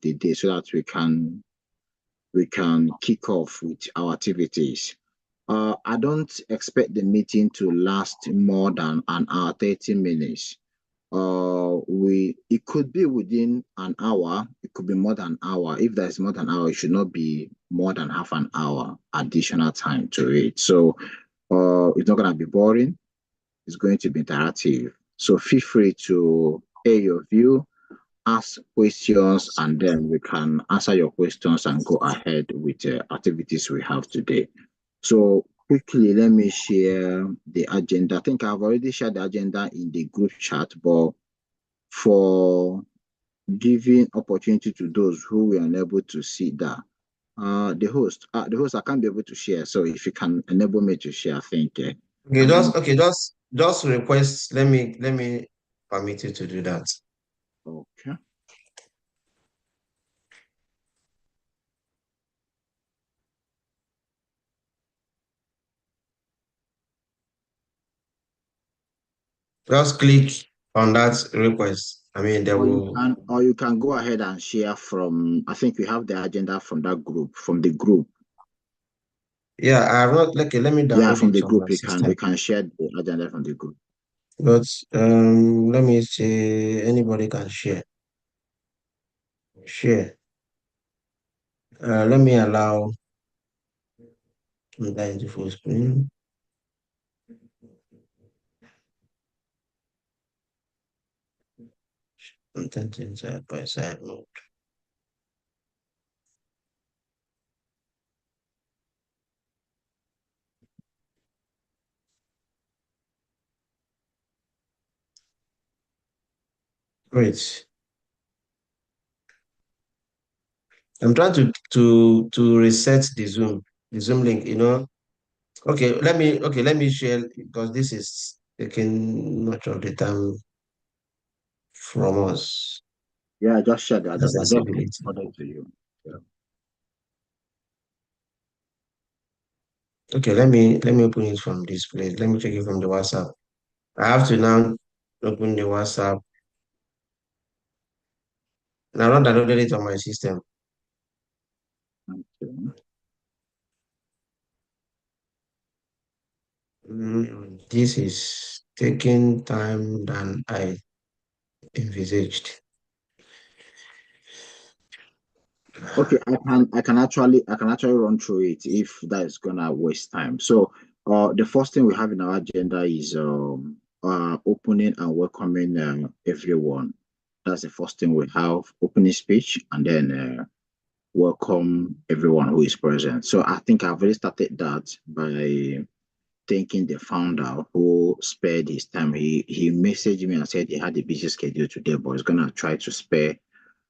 the day so that we can kick off with our activities. I don't expect the meeting to last more than an hour, 30 minutes. It could be within an hour, it could be more than an hour. If there's more than an hour, it should not be more than half an hour additional time to it. So it's not going to be boring, it's going to be interactive. So feel free to air your view, ask questions, and then we can answer your questions and go ahead with the activities we have today. So quickly, let me share the agenda. I think I've already shared the agenda in the group chat, but for giving opportunity to those who were unable to see that, the host, I can't be able to share. So if you can enable me to share, I think. Just request. Let me permit you to do that. Okay. Just click on that request. I mean, there will. Or you can go ahead and share from. I think we have the agenda from that group, from the group. Yeah, I have not. Okay, let me download Yeah, from it the from group, my we system. can share the agenda from the group. But let me see. Anybody can share. Share. Let me allow that into full screen. Content in side by side mode. Great. I'm trying to reset the Zoom link, you know. Okay, let me share because this is taking much of the time from us. Yeah, I just shared the agenda. I just Accessibility. forwarded to you. Yeah. Okay, let me open it from this place. Let me check it from the WhatsApp. I have to now open the WhatsApp. And I not downloaded it on my system. Okay. This is taking time than I envisaged. Okay, I can actually run through it if that is gonna waste time. So the first thing we have in our agenda is opening and welcoming everyone. That's the first thing we have, opening speech, and then welcome everyone who is present. So I think I've already started that by thanking the founder who spared his time. He messaged me and said he had a busy schedule today, but he's gonna try to spare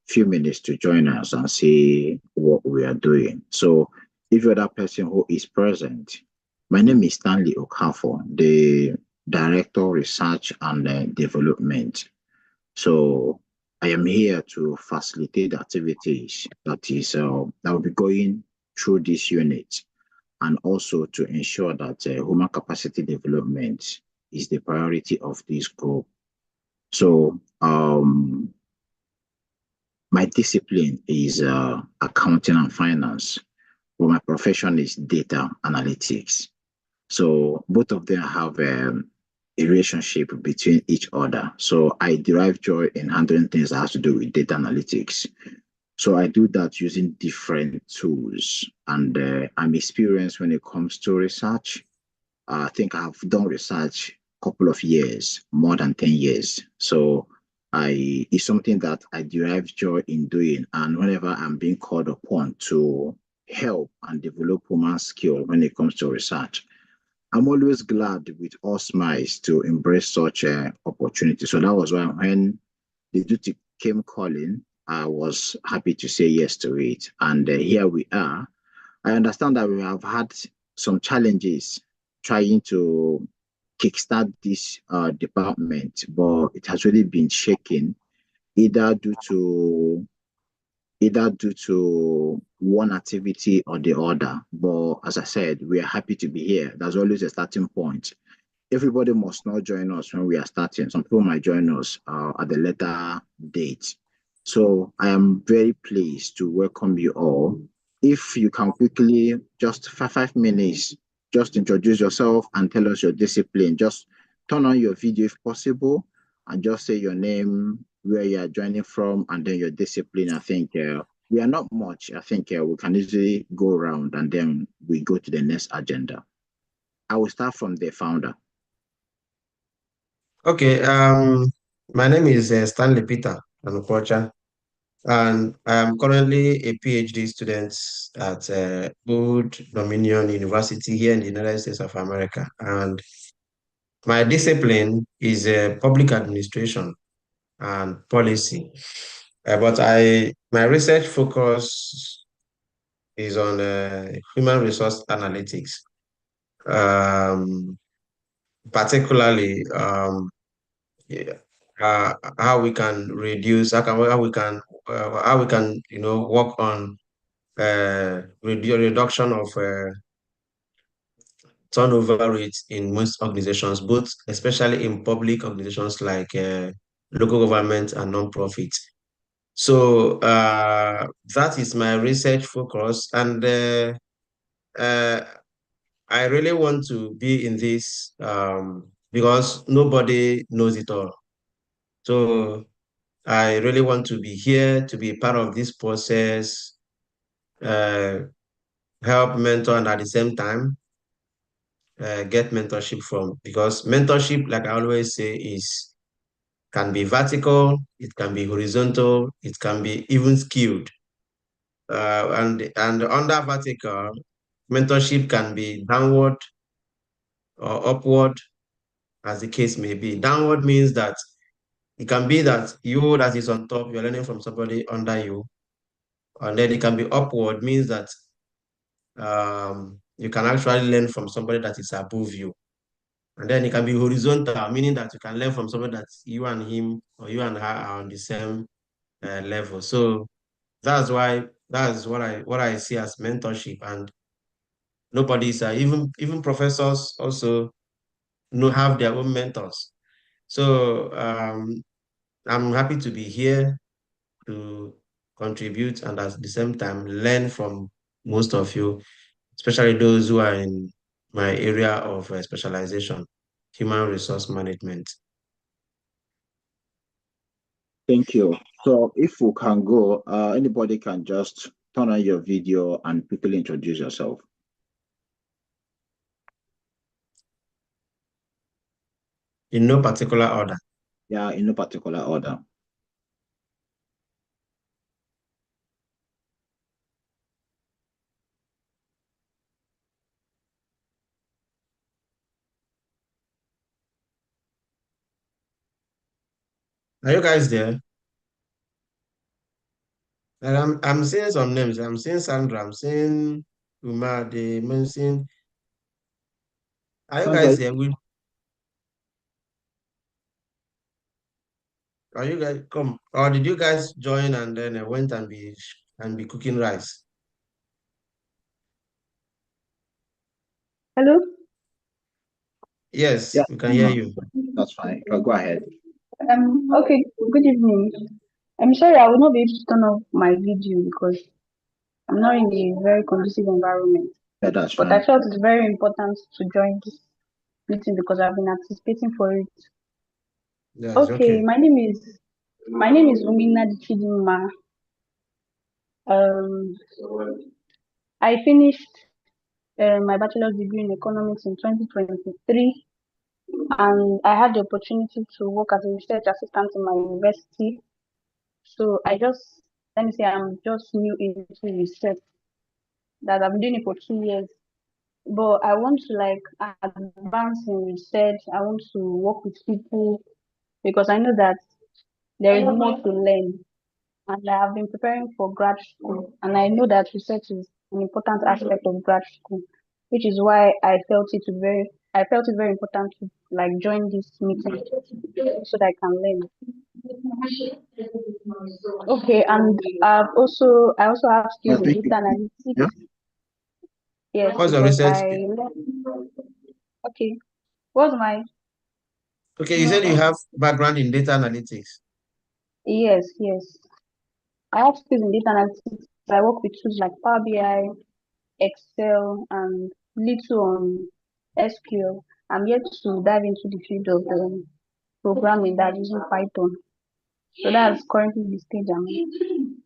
few minutes to join us and see what we are doing. So if you're that person who is present, my name is Stanley Okafor, the Director of Research and Development. So I am here to facilitate the activities that will be going through this unit, and also to ensure that human capacity development is the priority of this group. So my discipline is accounting and finance, but my profession is data analytics. So both of them have a relationship between each other. So I derive joy in handling things that has to do with data analytics. So I do that using different tools, and I'm experienced when it comes to research. I think I've done research a couple of years, more than 10 years. So it's something that I derive joy in doing. And whenever I'm being called upon to help and develop human skill when it comes to research, I'm always glad with all smiles to embrace such an opportunity. So that was why when the duty came calling, I was happy to say yes to it. And here we are. I understand that we have had some challenges trying to kickstart this department, but it has really been shaken either due to one activity or the other. But as I said, we are happy to be here. There's always a starting point. Everybody must not join us when we are starting. Some people might join us at the later date. So I am very pleased to welcome you all. If you can quickly, just 5 minutes, just introduce yourself and tell us your discipline. Just turn on your video if possible and just say your name, where you are joining from, and then your discipline. I think we are not much. I think we can easily go around and then we go to the next agenda. I will start from the founder. Okay, my name is Stanley Peter Anukocha, and I am currently a PhD student at Old Dominion University here in the United States of America. And my discipline is public administration and policy. But my research focus is on human resource analytics, um, particularly yeah, how we can reduce, how we can, work on reduction of turnover rates in most organizations, both especially in public organizations like local government and non-profit. So that is my research focus, and uh, I really want to be in this because nobody knows it all. So I really want to be here to be part of this process, uh, help mentor, and at the same time, get mentorship from, because mentorship, like I always say, is can be vertical, it can be horizontal, it can be even skewed. And under vertical, mentorship can be downward or upward, as the case may be. Downward means that it can be that you that is on top, you're learning from somebody under you. And then it can be upward, means that you can actually learn from somebody that is above you. And then it can be horizontal, meaning that you can learn from somebody that you and him or you and her are on the same level. So that's what I see as mentorship. And nobody's even professors also have their own mentors. So I'm happy to be here to contribute and at the same time learn from most of you, especially those who are in my area of specialization, human resource management. Thank you. So if we can go, anybody can just turn on your video and quickly introduce yourself. In no particular order. Yeah, in no particular order. Are you guys there? And I'm seeing some names. I'm seeing Sandra. I'm seeing Umar. They mentioned. Are you Sandra, guys there? Are you guys come? Or did you guys join and then went and be cooking rice? Hello? Yes, yeah, we can hear you. that's fine. Go ahead. Okay, good evening. I'm sorry, I will not be able to turn off my video because I'm not in a very conducive environment. Yeah, that's But I fine. felt it's very important to join this meeting because I've been anticipating for it. Yes, Okay, okay. my name is Umina Chidinma. Um, I finished my bachelor's degree in economics in 2023, and I had the opportunity to work as a research assistant in my university. So let me say, I'm just new into research, that I've been doing it for 2 years. But I want to like advance in research. I want to work with people because I know that there is more to learn. And I have been preparing for grad school, and I know that research is an important aspect of grad school, which is why I felt it very important to like join this meeting so that I can learn. Okay, and I also have skills in Thank you. data analytics. Yeah. Yes, What's your because research? okay. What's my Okay, you said you have background in data analytics. yes, yes. I have skills in data analytics. I work with tools like Power BI, Excel, and little on SQL. I'm yet to dive into the field of programming that using Python. So that's currently the stage I'm in.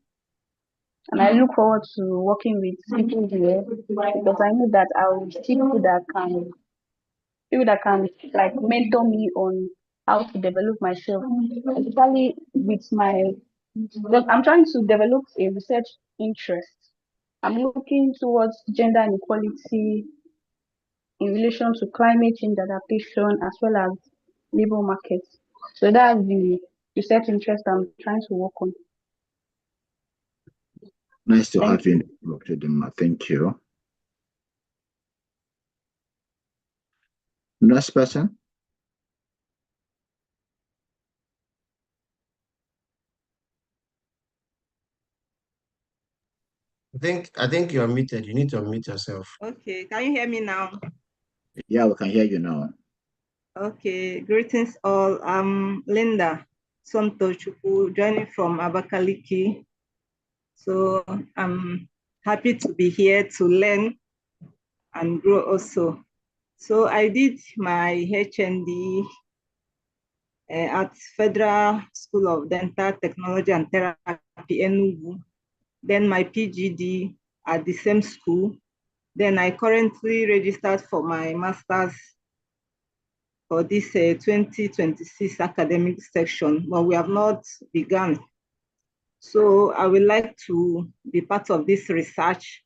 And I look forward to working with people here because I know that I will see people that can like mentor me on how to develop myself, especially with my. Because I'm trying to develop a research interest. I'm looking towards gender inequality in relation to climate change adaptation as well as labor markets. So that's the research interest I'm trying to work on. Nice to Thank have you, Dr. Dima. Thank you. Next person. I think you're muted. You need to unmute yourself. Okay, can you hear me now? Yeah, we can hear you now. Okay, greetings all. I'm Linda Sontochukwu, joining from Abakaliki. So I'm happy to be here to learn and grow also. So I did my HND at Federal School of Dental Technology and Therapy, Enugu. Then my PGD at the same school. Then I currently registered for my master's for this 2026 academic section, but we have not begun. So I would like to be part of this research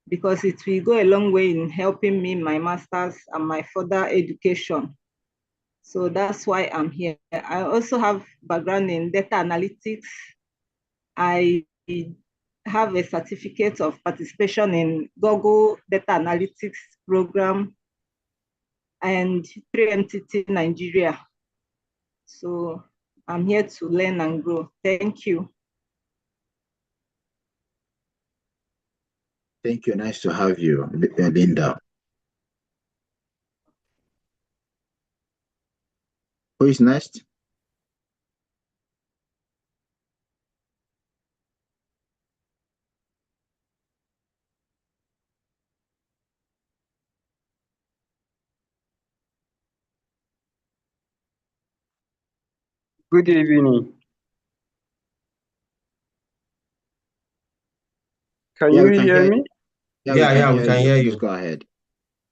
because it will go a long way in helping me in my master's and my further education. So that's why I'm here. I also have background in data analytics. I have a certificate of participation in Google Data Analytics program and 3MTT Nigeria. So I'm here to learn and grow. Thank you. Thank you. Nice to have you, Linda. Who is next? Good evening. Can Yeah, you we can hear hear. me? Yeah, we can we hear can you. hear Please you. go ahead.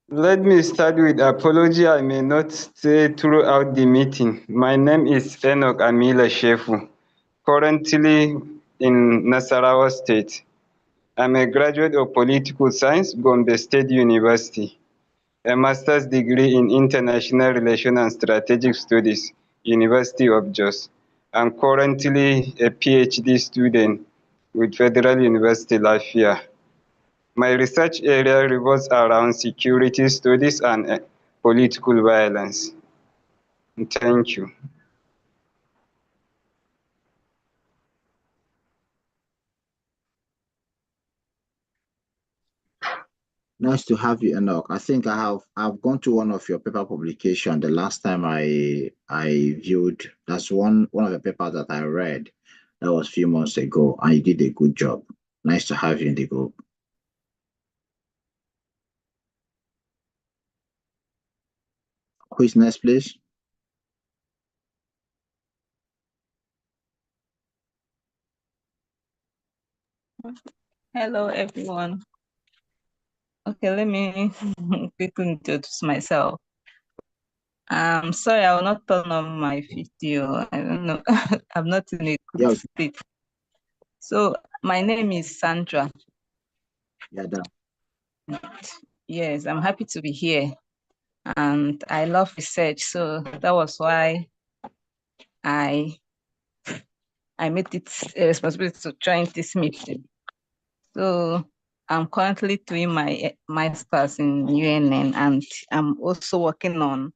Let me start with apology. I may not stay throughout the meeting. My name is Enoch Amila Shefu, currently in Nasarawa State. I'm a graduate of Political Science, Gombe State University, a master's degree in International Relations and Strategic Studies, University of Jos. I'm currently a PhD student with Federal University Lafayette. My research area revolves around security studies and political violence. Thank you. Nice to have you, Enoch. I think I've gone to one of your paper publication. The last time I viewed, that's one of the papers that I read. That was a few months ago, and you did a good job. Nice to have you in the group. Who is next, please? Hello, everyone. Okay, let me quickly introduce myself. I'm sorry, I will not turn on my video. I don't know. I'm not in a good state. So my name is Sandra. Yeah, done. Yes, I'm happy to be here. And I love research. So that was why I made it a responsibility to join this meeting. So I'm currently doing my master's in UNN, and I'm also working on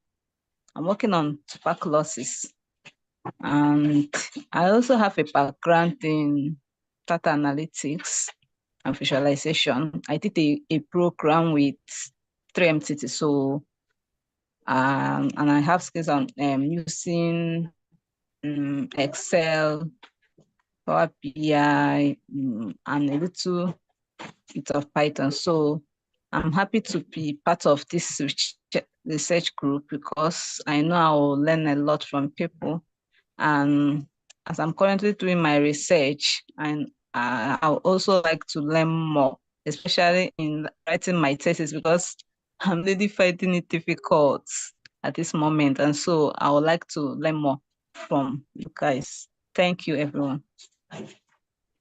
tuberculosis. And I also have a background in data analytics and visualization. I did a program with 3MTT, so and I have skills on using Excel, Power BI, and a little bit of Python. So I'm happy to be part of this research group because I know I will learn a lot from people. And as I'm currently doing my research, and I would also like to learn more, especially in writing my thesis, because I'm really finding it difficult at this moment. And so I would like to learn more from you guys. Thank you, everyone.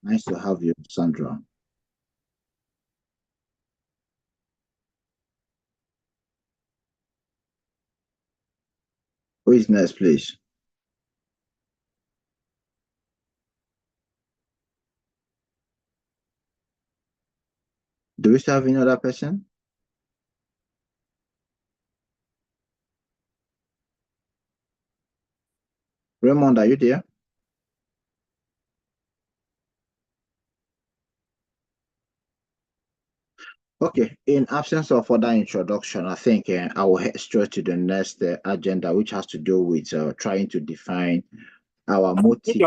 Nice to have you, Sandra. Who is next, please? Do we still have any other person? Raymond, are you there? Okay, in absence of further introduction, I think I will head straight to the next agenda, which has to do with trying to define our motive.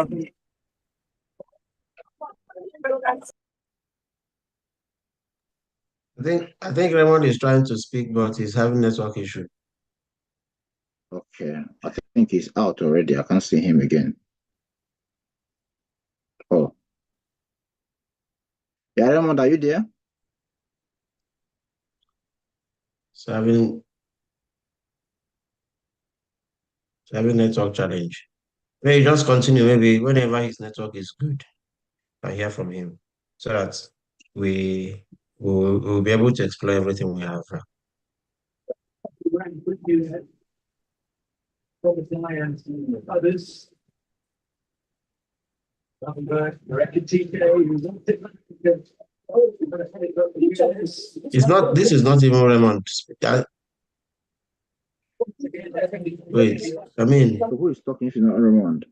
I think Raymond is trying to speak, but he's having network issue. Okay, I think he's out already. I can't see him again. Oh. Yeah, Raymond, are you there? So having network challenge. Maybe just continue. Maybe whenever his network is good, I hear from him, so that we'll be able to explore everything we have. Others. It's not. This is not even Raymond. Wait, I mean, So who is talking if it's not Raymond?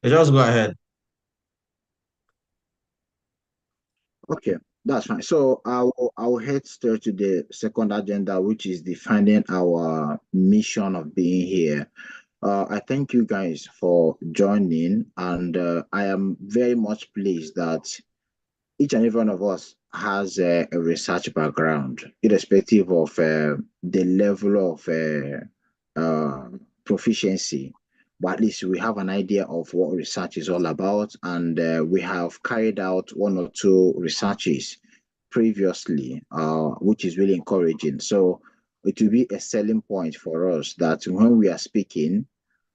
just go ahead. Okay, that's fine. So I will head straight to the second agenda, which is defining our mission of being here. I thank you guys for joining, and I am very much pleased that each and every one of us has a research background, irrespective of the level of proficiency. But at least we have an idea of what research is all about, and we have carried out one or two researches previously, which is really encouraging. So it will be a selling point for us that when we are speaking,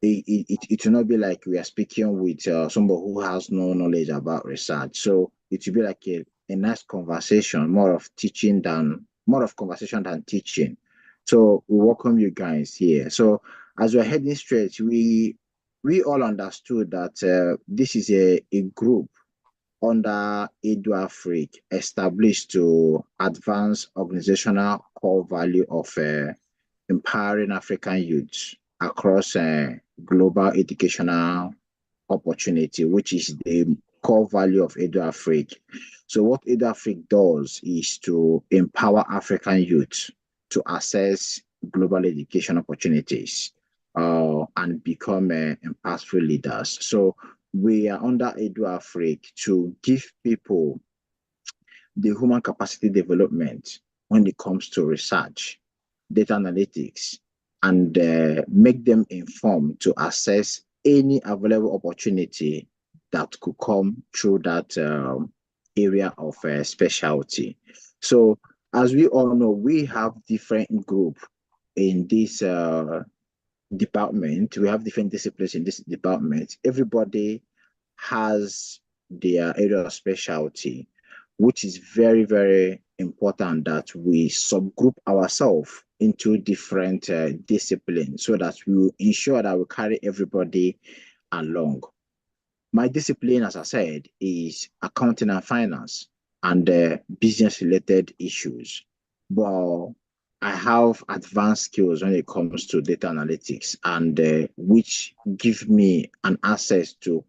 it will not be like we are speaking with somebody who has no knowledge about research. So it will be like a nice conversation, more of conversation than teaching. So we welcome you guys here. So as we're heading straight, we all understood that this is a group under EduAfrik established to advance organizational core value of empowering African youth across global educational opportunity, which is the core value of EduAfrik. So what EduAfrik does is to empower African youth to access global education opportunities and become impactful leaders. So we are under EduAfrik to give people the human capacity development when it comes to research, data analytics, and make them informed to assess any available opportunity that could come through that area of specialty. So as we all know, we have different groups in this department. We have different disciplines in this department. Everybody has their area of specialty, which is very, very important that we subgroup ourselves into different disciplines so that we ensure that we carry everybody along. My discipline, as I said, is accounting and finance and business-related issues. But I have advanced skills when it comes to data analytics, and which give me an access to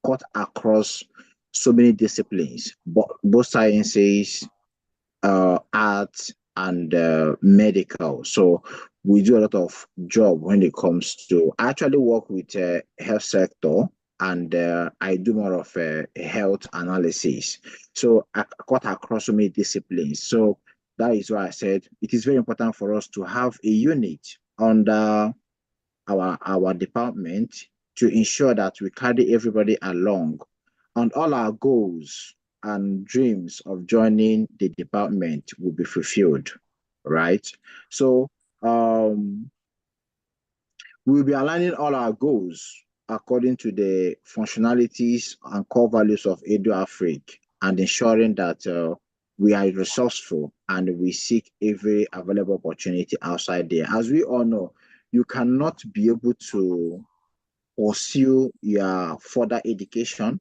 cut across so many disciplines, both sciences, arts, and medical. So we do a lot of job when it comes to, I actually work with health sector, and I do more of health analysis. So I cut across so many disciplines. So that is why I said it is very important for us to have a unit under our department to ensure that we carry everybody along and all our goals and dreams of joining the department will be fulfilled, right? So we'll be aligning all our goals according to the functionalities and core values of EduAfrik and ensuring that we are resourceful and we seek every available opportunity outside there. As we all know, you cannot be able to pursue your further education,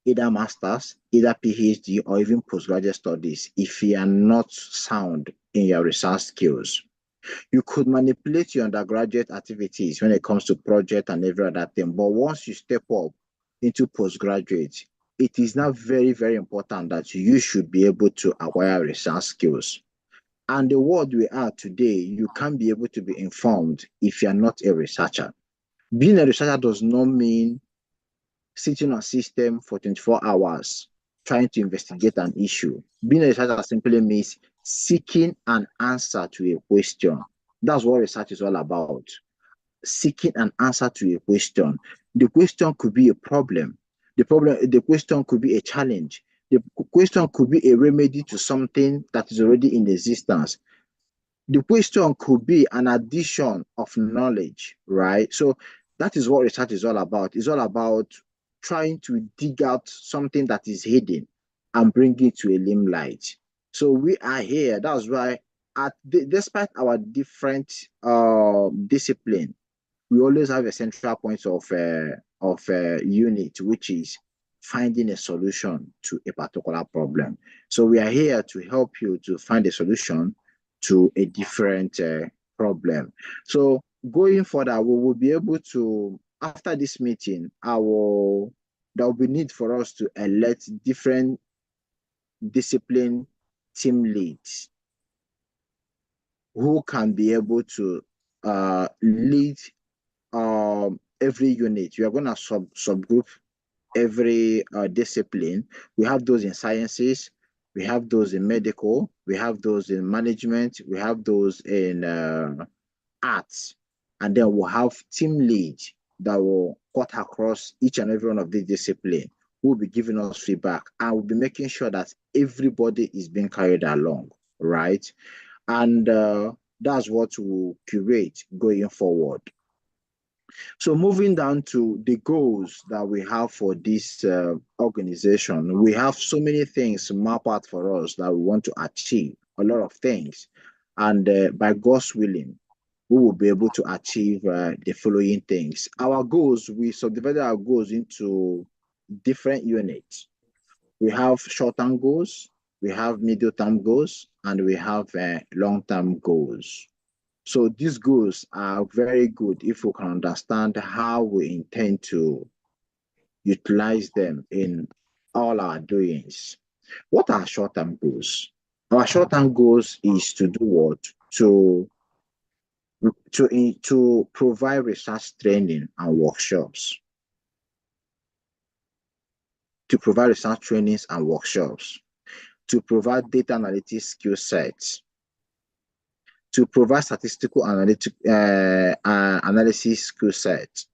either master's, either PhD, or even postgraduate studies, if you are not sound in your research skills. You could manipulate your undergraduate activities when it comes to project and every other thing, but once you step up into postgraduate, it is now very, very important that you should be able to acquire research skills. And the world we are today, you can't be able to be informed if you're not a researcher. Being a researcher does not mean sitting on a system for 24 hours trying to investigate an issue. Being a researcher simply means seeking an answer to a question. That's what research is all about. Seeking an answer to a question. The question could be a problem. The question could be a challenge. The question could be a remedy to something that is already in existence. The question could be an addition of knowledge, right? So that is what research is all about. It's all about trying to dig out something that is hidden and bring it to a limelight. So we are here. That's why, despite our different discipline, we always have a central point of unit, which is finding a solution to a particular problem. So we are here to help you to find a solution to a different problem. So going further, we will be able to, after this meeting, there will be need for us to elect different discipline team leads who can be able to lead every unit. We are going to subgroup every discipline. We have those in sciences, we have those in medical, we have those in management, we have those in arts, and then we'll have team leads that will cut across each and every one of these disciplines, who will be giving us feedback, and we'll be making sure that everybody is being carried along, right? And that's what we'll curate going forward. So moving down to the goals that we have for this organization, we have so many things mapped out for us that we want to achieve, a lot of things. And by God's willing, we will be able to achieve the following things. Our goals, we subdivided our goals into different units. We have short-term goals, we have middle-term goals, and we have long-term goals. So these goals are very good if we can understand how we intend to utilize them in all our doings. What are short-term goals? Our short-term goals is to do what? To provide research training and workshops. To provide research trainings and workshops. To provide data analytics skill sets. To provide statistical analysis skill sets,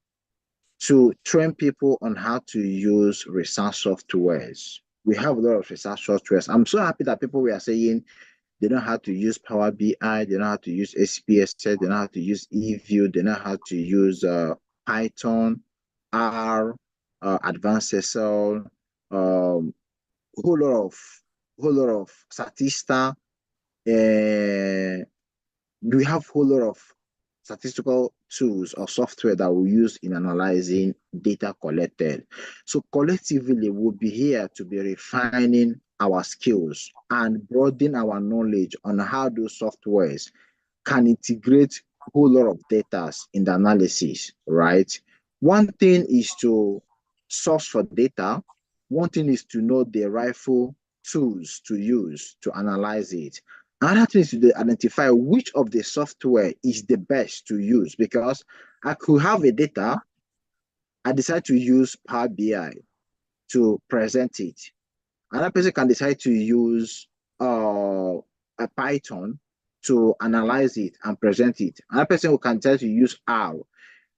to train people on how to use research softwares. We have a lot of research softwares. I'm so happy that people were saying they know how to use Power BI, they know how to use SPSS, they know how to use eView, they know how to use Python, R, Advanced Excel, whole lot of Statista. We have a whole lot of statistical tools or software that we use in analyzing data collected. So collectively, we'll be here to be refining our skills and broadening our knowledge on how those softwares can integrate a whole lot of data in the analysis, right? One thing is to source for data. One thing is to know the rightful tools to use to analyze it. Another thing is to identify which of the software is the best to use, because I could have a data, I decide to use Power BI to present it. Another person can decide to use a Python to analyze it and present it. Another person can decide to use R.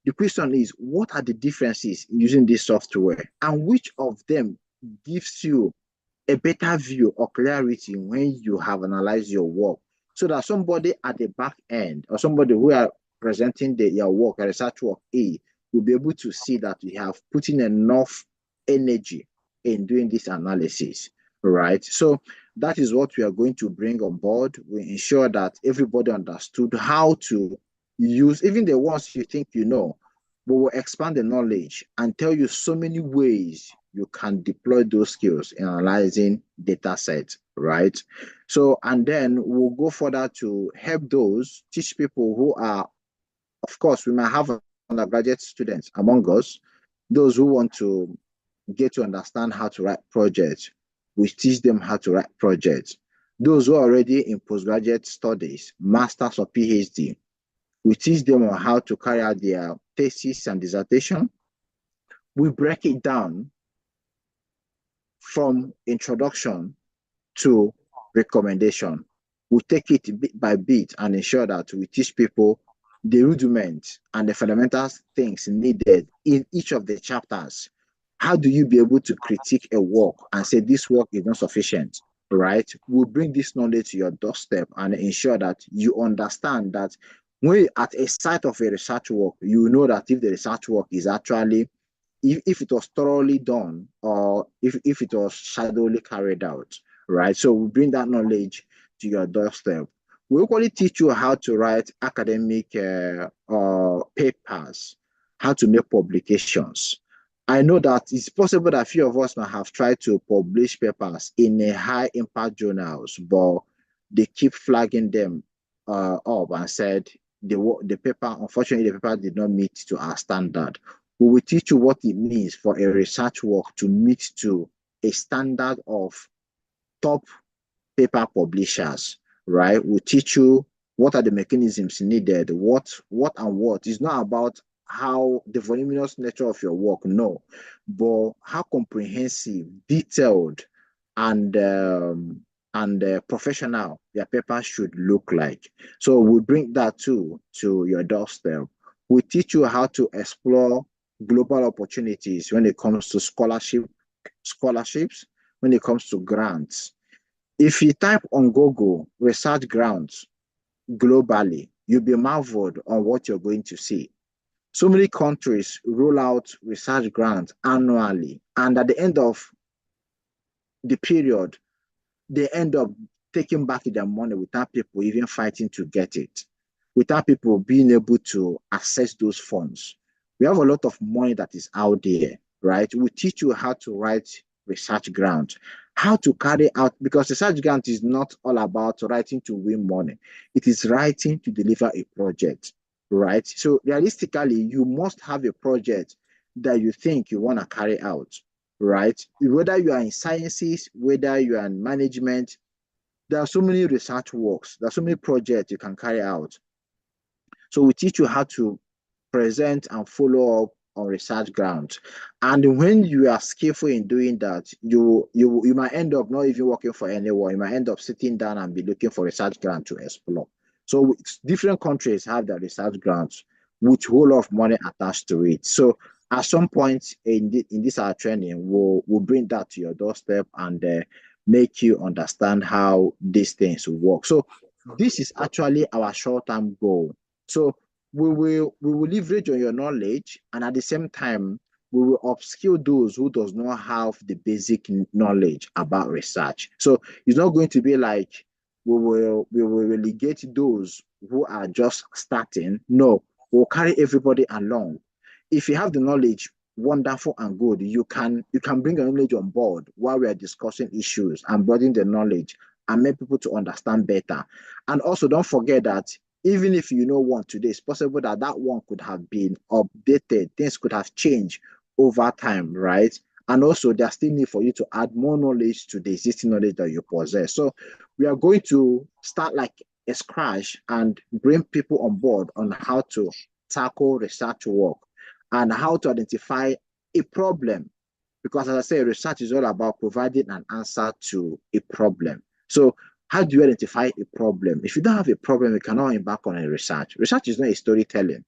The question is, what are the differences in using this software, and which of them gives you a better view or clarity when you have analyzed your work, so that somebody at the back end or somebody who are presenting your work, a research work A, will be able to see that you have put in enough energy in doing this analysis, right? So that is what we are going to bring on board. We ensure that everybody understood how to use, even the ones you think you know, but we'll expand the knowledge and tell you so many ways you can deploy those skills in analyzing data sets, right? So, and then we'll go further to help those, teach people who are, of course, we might have undergraduate students among us, those who want to get to understand how to write projects. We teach them how to write projects. Those who are already in postgraduate studies, masters or PhD, we teach them on how to carry out their thesis and dissertation. We break it down from introduction to recommendation. We take it bit by bit and ensure that we teach people the rudiments and the fundamental things needed in each of the chapters. How do you be able to critique a work and say this work is not sufficient, right? We'll bring this knowledge to your doorstep and ensure that you understand that when at a site of a research work, you know that if the research work is actually, if it was thoroughly done, or if it was shadowly carried out, right? So we bring that knowledge to your doorstep. We equally teach you how to write academic papers, how to make publications. I know that it's possible that a few of us might have tried to publish papers in a high impact journals, but they keep flagging them up and said the paper, unfortunately, the paper did not meet to our standard. We will teach you what it means for a research work to meet to a standard of top paper publishers, right? We'll teach you what are the mechanisms needed, what and what. It's not about how the voluminous nature of your work, no, but how comprehensive, detailed, and professional your paper should look like. So we bring that too to your doorstep. We teach you how to explore global opportunities when it comes to scholarships, when it comes to grants. If you type on Google research grants globally, you'll be marveled on what you're going to see. So many countries roll out research grants annually, and at the end of the period, they end up taking back their money without people even fighting to get it, without people being able to access those funds. We have a lot of money that is out there, right? We teach you how to write research grants, how to carry out, because research grant is not all about writing to win money. It is writing to deliver a project, right? So realistically, you must have a project that you think you want to carry out, right? Whether you are in sciences, whether you are in management, there are so many research works, there are so many projects you can carry out. So we teach you how to present and follow up on research grounds. And when you are skillful in doing that, you might end up not even working for anyone. You might end up sitting down and be looking for research grants to explore. So different countries have their research grants with a whole lot of money attached to it. So at some point in this our training, we'll bring that to your doorstep and make you understand how these things work. So this is actually our short-term goal. So we will leverage on your knowledge, and at the same time, we will upskill those who does not have the basic knowledge about research. So it's not going to be like we will relegate those who are just starting. No, we'll carry everybody along. If you have the knowledge, wonderful and good. You can bring your knowledge on board while we are discussing issues and broadening the knowledge and make people to understand better. And also don't forget that even if you know one today, it's possible that that one could have been updated. Things could have changed over time, right? And also, there's still need for you to add more knowledge to the existing knowledge that you possess. So we are going to start like a scratch and bring people on board on how to tackle research work and how to identify a problem. Because as I say, research is all about providing an answer to a problem. So how do you identify a problem? If you don't have a problem, you cannot embark on a research. Research is not a storytelling.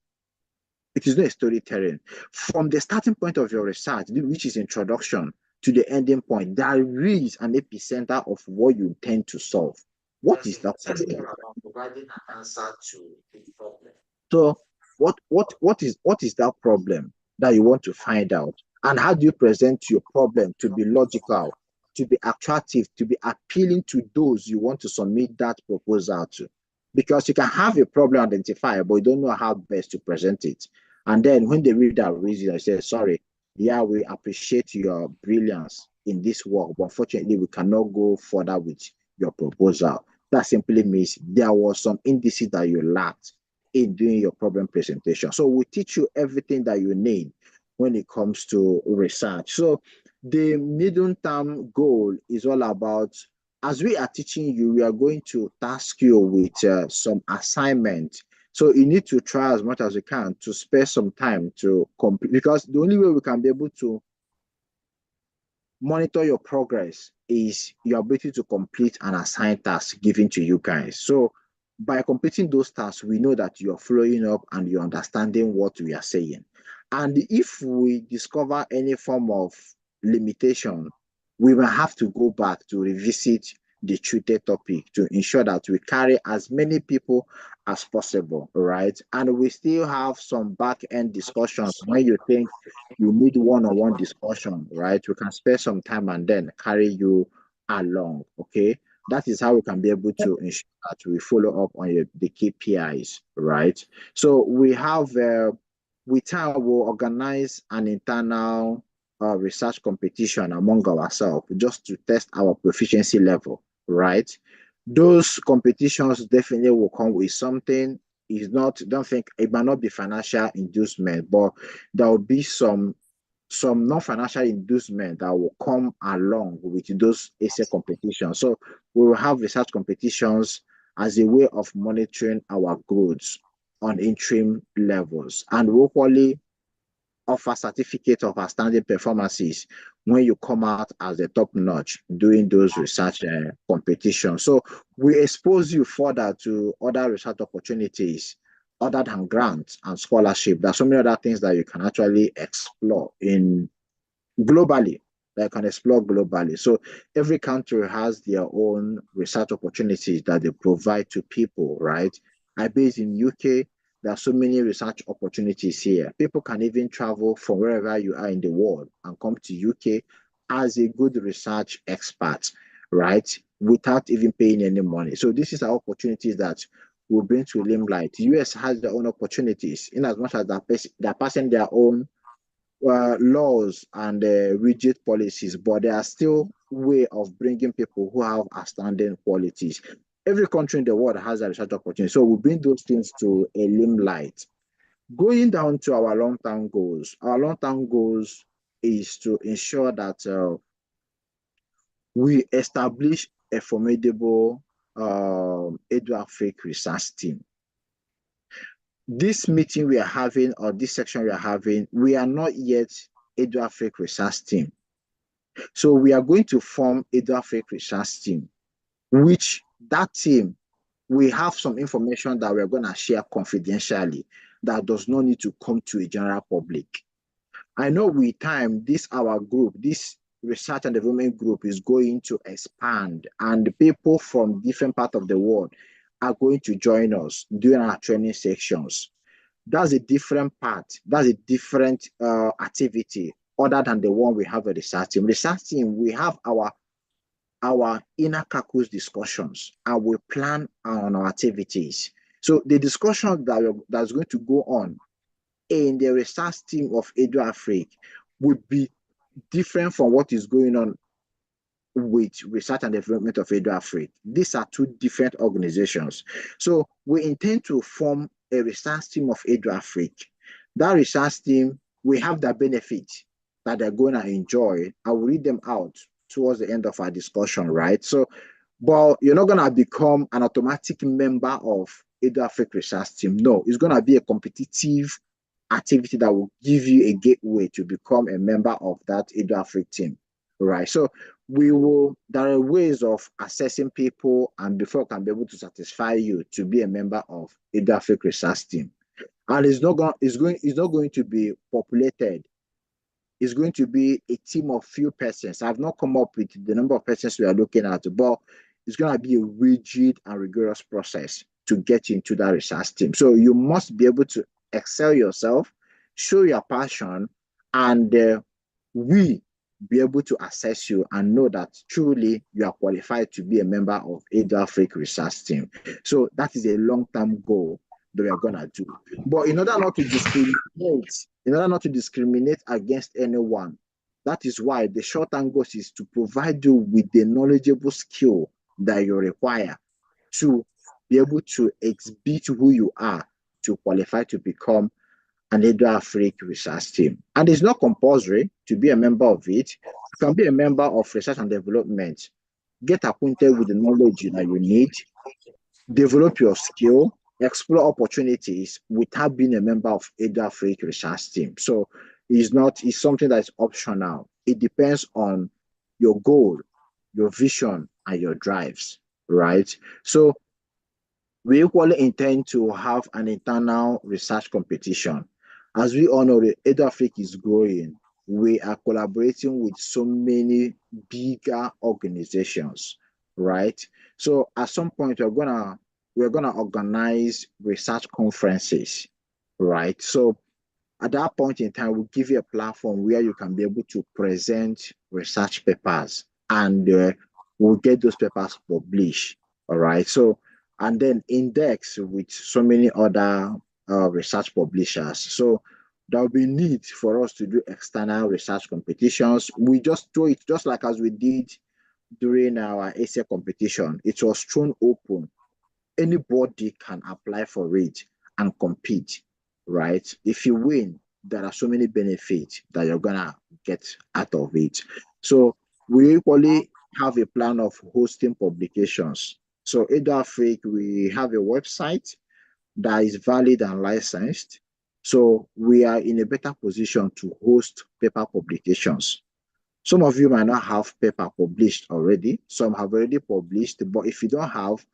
It is not a storytelling. From the starting point of your research, which is introduction, to the ending point, there is an epicenter of what you intend to solve. What is that problem? Providing an answer to the problem. So what is that problem that you want to find out? And how do you present your problem to be logical, to be attractive, to be appealing to those you want to submit that proposal to? Because you can have a problem identified, but you don't know how best to present it. And then when they read that reason, they say, sorry, yeah, we appreciate your brilliance in this work, but unfortunately, we cannot go further with your proposal. That simply means there was some indices that you lacked in doing your problem presentation. So we teach you everything that you need when it comes to research. So the medium-term goal is all about, as we are teaching you, we are going to task you with some assignment. So you need to try as much as you can to spare some time to complete, because the only way we can be able to monitor your progress is your ability to complete an assigned task given to you guys. So by completing those tasks, we know that you're following up and you're understanding what we are saying. And if we discover any form of limitation, we will have to go back to revisit the treated topic to ensure that we carry as many people as possible, right? And we still have some back-end discussions when you think you need one-on-one discussion, right? We can spare some time and then carry you along, okay? That is how we can be able to ensure that we follow up on the KPIs, right? So we have, with time, we'll organize an internal research competition among ourselves just to test our proficiency level, right? Those competitions definitely will come with something. Is not, don't think it might not be financial inducement, but there will be some non-financial inducement that will come along with those essay competitions. So we will have research competitions as a way of monitoring our growth on interim levels, and we'll probably offer certificate of outstanding performances when you come out as a top notch doing those research competitions. So we expose you further to other research opportunities other than grants and scholarship. There's so many other things that you can actually explore in globally, that you can explore globally. So every country has their own research opportunities that they provide to people, right? I base in UK, there are so many research opportunities here. People can even travel from wherever you are in the world and come to UK as a good research expert, right? Without even paying any money. So this is our opportunities that will bring to limelight. US has their own opportunities in as much as they're passing their own laws and rigid policies, but there are still way of bringing people who have outstanding qualities. Every country in the world has a research opportunity, so we bring those things to a limelight. Going down to our long-term goals, our long-term goals is to ensure that we establish a formidable EduAfrik research team. This meeting we are having, or this section we are having, we are not yet EduAfrik research team. So we are going to form EduAfrik research team, which that team, we have some information that we're going to share confidentially that does not need to come to a general public. I know with time, our group, this research and development group is going to expand, and people from different parts of the world are going to join us during our training sections. That's a different part. That's a different activity other than the one we have at the research team. Research team, we have our inner caucus discussions, and we plan on our activities. So the discussion that's going to go on in the research team of EduAfrik would be different from what is going on with research and development of EduAfrik. These are two different organizations. So we intend to form a research team of EduAfrik. That research team, we have the benefit that they're going to enjoy. I will read them out towards the end of our discussion, right? So, but you're not going to become an automatic member of EduAfrik research team. No, it's going to be a competitive activity that will give you a gateway to become a member of that EduAfrik team, right? So there are ways of assessing people, and before I can be able to satisfy you to be a member of EduAfrik research team. And it's not going to be populated. It's going to be a team of few persons. I've not come up with the number of persons we are looking at, but it's going to be a rigid and rigorous process to get into that research team. So you must be able to excel yourself, show your passion, and we be able to assess you and know that truly you are qualified to be a member of EduAfrik research team. So that is a long-term goal that we are gonna do. But in order not to discriminate against anyone, that is why the short-term goal is to provide you with the knowledgeable skill that you require to be able to exhibit who you are to qualify to become an EduAfrik research team. And it's not compulsory to be a member of it. You can be a member of research and development. Get acquainted with the knowledge that you need, develop your skill, explore opportunities without being a member of EduAfrik research team. So it's something that is optional. It depends on your goal, your vision, and your drives, right? So we equally intend to have an internal research competition. As we all know, the EduAfrik is growing. We are collaborating with so many bigger organizations, right? So at some point, we're gonna organize research conferences, right? So at that point in time, we'll give you a platform where you can be able to present research papers, and we'll get those papers published, all right? So, and then index with so many other research publishers. So there will be need for us to do external research competitions. We just do it just like as we did during our ASA competition. It was thrown open. Anybody can apply for it and compete, right? If you win, there are so many benefits that you're gonna get out of it. So we equally have a plan of hosting publications. So EduAfrik, we have a website that is valid and licensed. So we are in a better position to host paper publications. Some of you might not have paper published already. Some have already published, but if you don't have,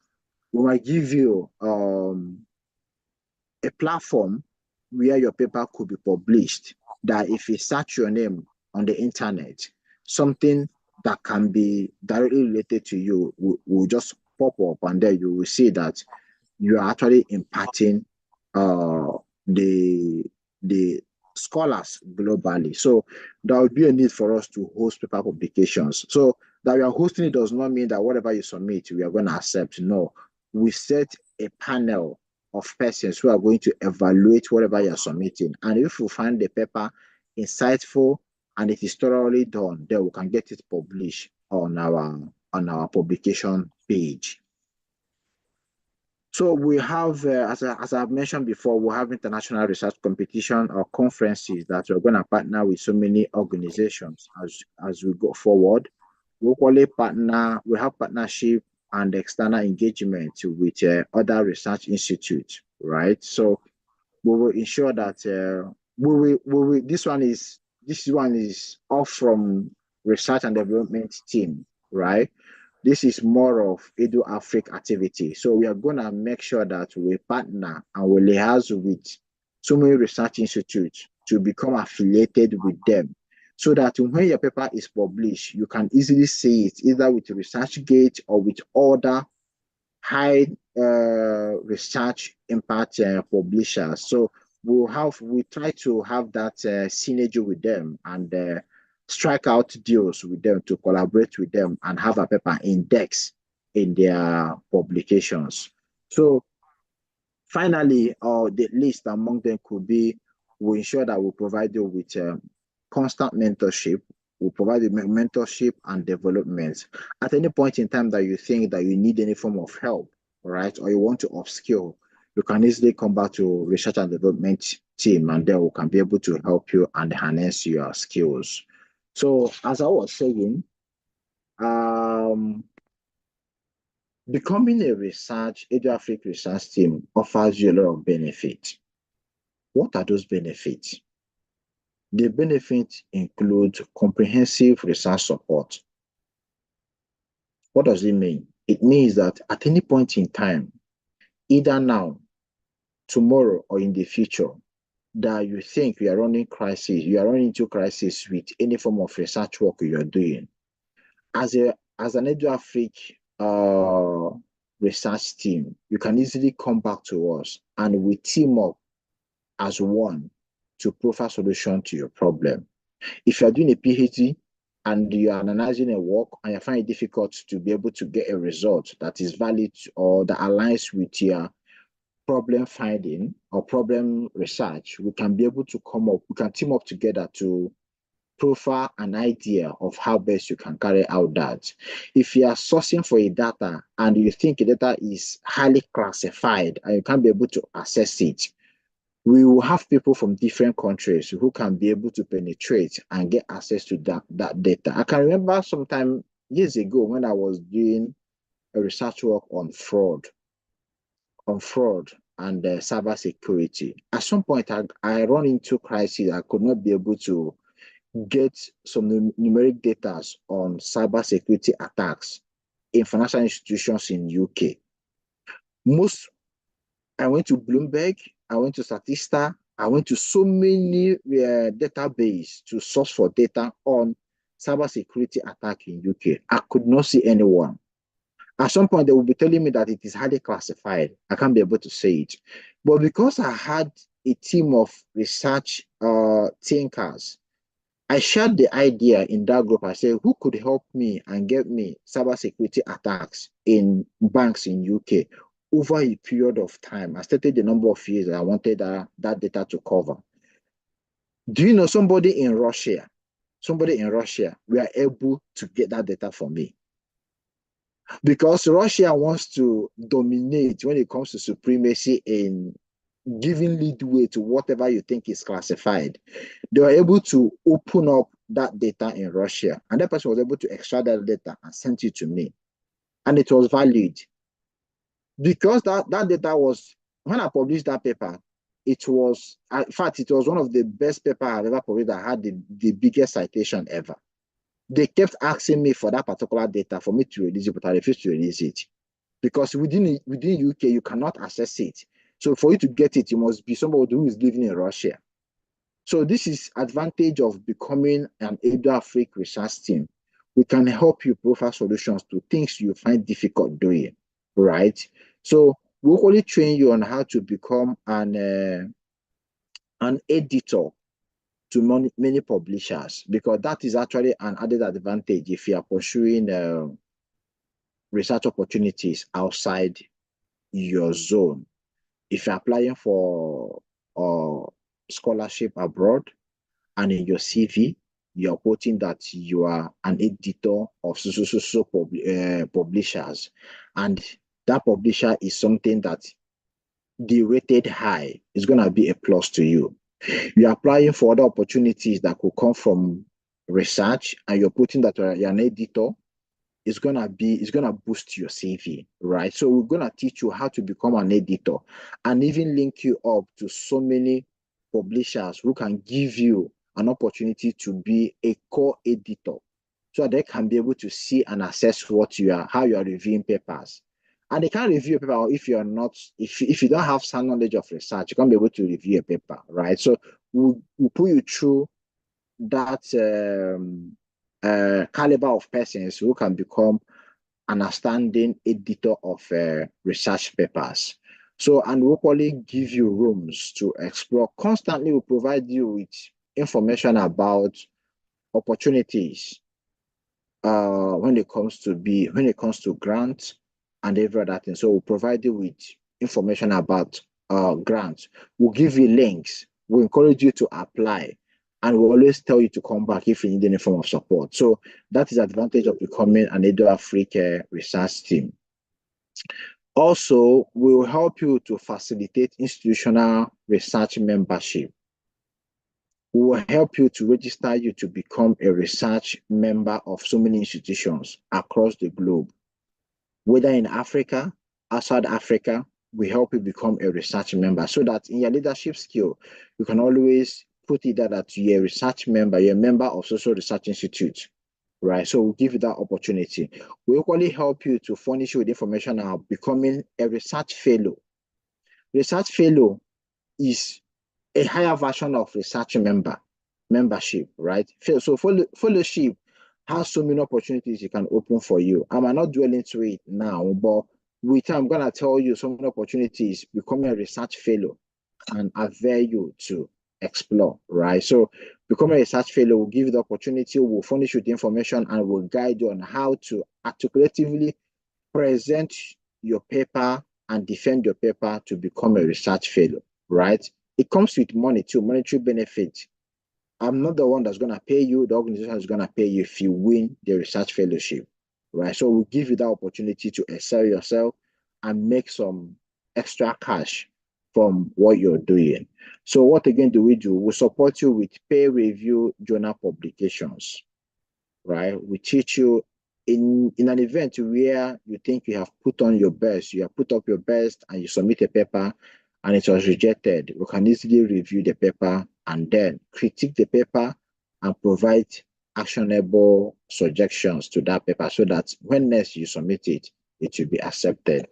we might give you a platform where your paper could be published, that if you search your name on the internet, something that can be directly related to you will just pop up, and then you will see that you are actually impacting the scholars globally. So there will be a need for us to host paper publications. So that we are hosting it does not mean that whatever you submit, we are going to accept. No, we set a panel of persons who are going to evaluate whatever you are submitting. And if we find the paper insightful and it is thoroughly done, then we can get it published on our publication page. So we have, as I've mentioned before, we have international research competition or conferences that we're going to partner with so many organizations as we go forward. We have partnership and external engagement with other research institutes, right? So we will ensure that this one is off from research and development team, right? This is more of EduAfrik activity. So we are going to make sure that we partner and we liaise with so many research institutes to become affiliated with them, so that when your paper is published, you can easily see it either with ResearchGate or with other high research impact publishers. So we try to have that synergy with them and strike out deals with them to collaborate with them and have a paper index in their publications. So finally, the list among them could be, we ensure that we provide you with constant mentorship. We provide you mentorship and development. At any point in time that you think that you need any form of help, right, or you want to upskill, you can easily come back to research and development team, and then we can be able to help you and enhance your skills. So as I was saying, becoming a EduAfrik research team offers you a lot of benefits. What are those benefits? The benefits include comprehensive research support. What does it mean? It means that at any point in time, either now, tomorrow, or in the future, that you think you are running into crisis with any form of research work you are doing, as an EduAfrik research team, you can easily come back to us and we team up as one to provide solution to your problem. If you are doing a PhD and you are analyzing a work and you find it difficult to be able to get a result that is valid or that aligns with your problem finding or problem research, we can be able to we can team up together to profile an idea of how best you can carry out that. If you are sourcing for a data and you think a data is highly classified and you can't be able to access it, we will have people from different countries who can be able to penetrate and get access to that data. I can remember sometime years ago when I was doing a research work on fraud and cyber security. At some point, I run into crisis. I could not be able to get some numeric data on cyber security attacks in financial institutions in UK. I went to Bloomberg, I went to Statista, I went to so many database to source for data on cybersecurity attack in UK. I could not see anyone. At some point, they will be telling me that it is highly classified. I can't be able to say it. But because I had a team of research thinkers, I shared the idea in that group. I said, who could help me and get me cybersecurity attacks in banks in UK over a period of time? I stated the number of years that I wanted that data to cover. Do you know somebody in Russia? Somebody in Russia were able to get that data for me. Because Russia wants to dominate when it comes to supremacy in giving leadway to whatever you think is classified. They were able to open up that data in Russia, and that person was able to extract that data and send it to me. And it was valid. Because that data was, when I published that paper, it was, in fact, it was one of the best papers I've ever published that had the biggest citation ever. They kept asking me for that particular data for me to release it, but I refused to release it. Because within UK, you cannot access it. So for you to get it, you must be somebody who is living in Russia. So this is advantage of becoming an EduAfrik research team. We can help you provide solutions to things you find difficult doing, right? So we only train you on how to become an editor to many publishers, because that is actually an added advantage if you are pursuing research opportunities outside your zone. If you're applying for scholarship abroad and in your CV, you're putting that you are an editor of publishers, and that publisher is something that the rated high is going to be a plus to you. You're applying for other opportunities that could come from research, and you're putting that you're an editor, it's gonna boost your CV, right? So we're gonna teach you how to become an editor and even link you up to so many publishers who can give you an opportunity to be a co-editor, so they can be able to see and assess how you are reviewing papers. And they can't review a paper if you're not, if you don't have some knowledge of research, you can't be able to review a paper, right? So we'll put you through that caliber of persons who can become an outstanding editor of research papers. So, and we'll probably give you rooms to explore. Constantly, we'll provide you with information about opportunities when it comes to grants and every other thing. So we'll provide you with information about grants. We'll give you links. We'll encourage you to apply. And we'll always tell you to come back if you need any form of support. So that is the advantage of becoming an EduAfrik research team. Also, we will help you to facilitate institutional research membership. We will help you to register you to become a research member of so many institutions across the globe. Whether in Africa, outside Africa, we help you become a research member so that in your leadership skill, you can always put it that you're a research member, you're a member of social research institute, right? So we'll give you that opportunity. We equally help you to furnish you with information about becoming a research fellow. Research fellow is a higher version of research membership, right? So fellowship has so many opportunities it can open for you. I might not dwell into it now, but with time, I'm gonna tell you some opportunities becoming a research fellow and avail you to explore, right? So becoming a research fellow will give you the opportunity, will furnish you the information, and will guide you on how to articulatively present your paper and defend your paper to become a research fellow, right? It comes with money too, monetary benefit. I'm not the one that's going to pay you. The organization is going to pay you if you win the research fellowship, right? So we'll give you that opportunity to excel yourself and make some extra cash from what you're doing. So what again do? We support you with peer review journal publications, right? We teach you in an event where you think you have put on your best, you have put up your best and you submit a paper and it was rejected. We can easily review the paper and then critique the paper and provide actionable suggestions to that paper so that when next you submit it, it will be accepted.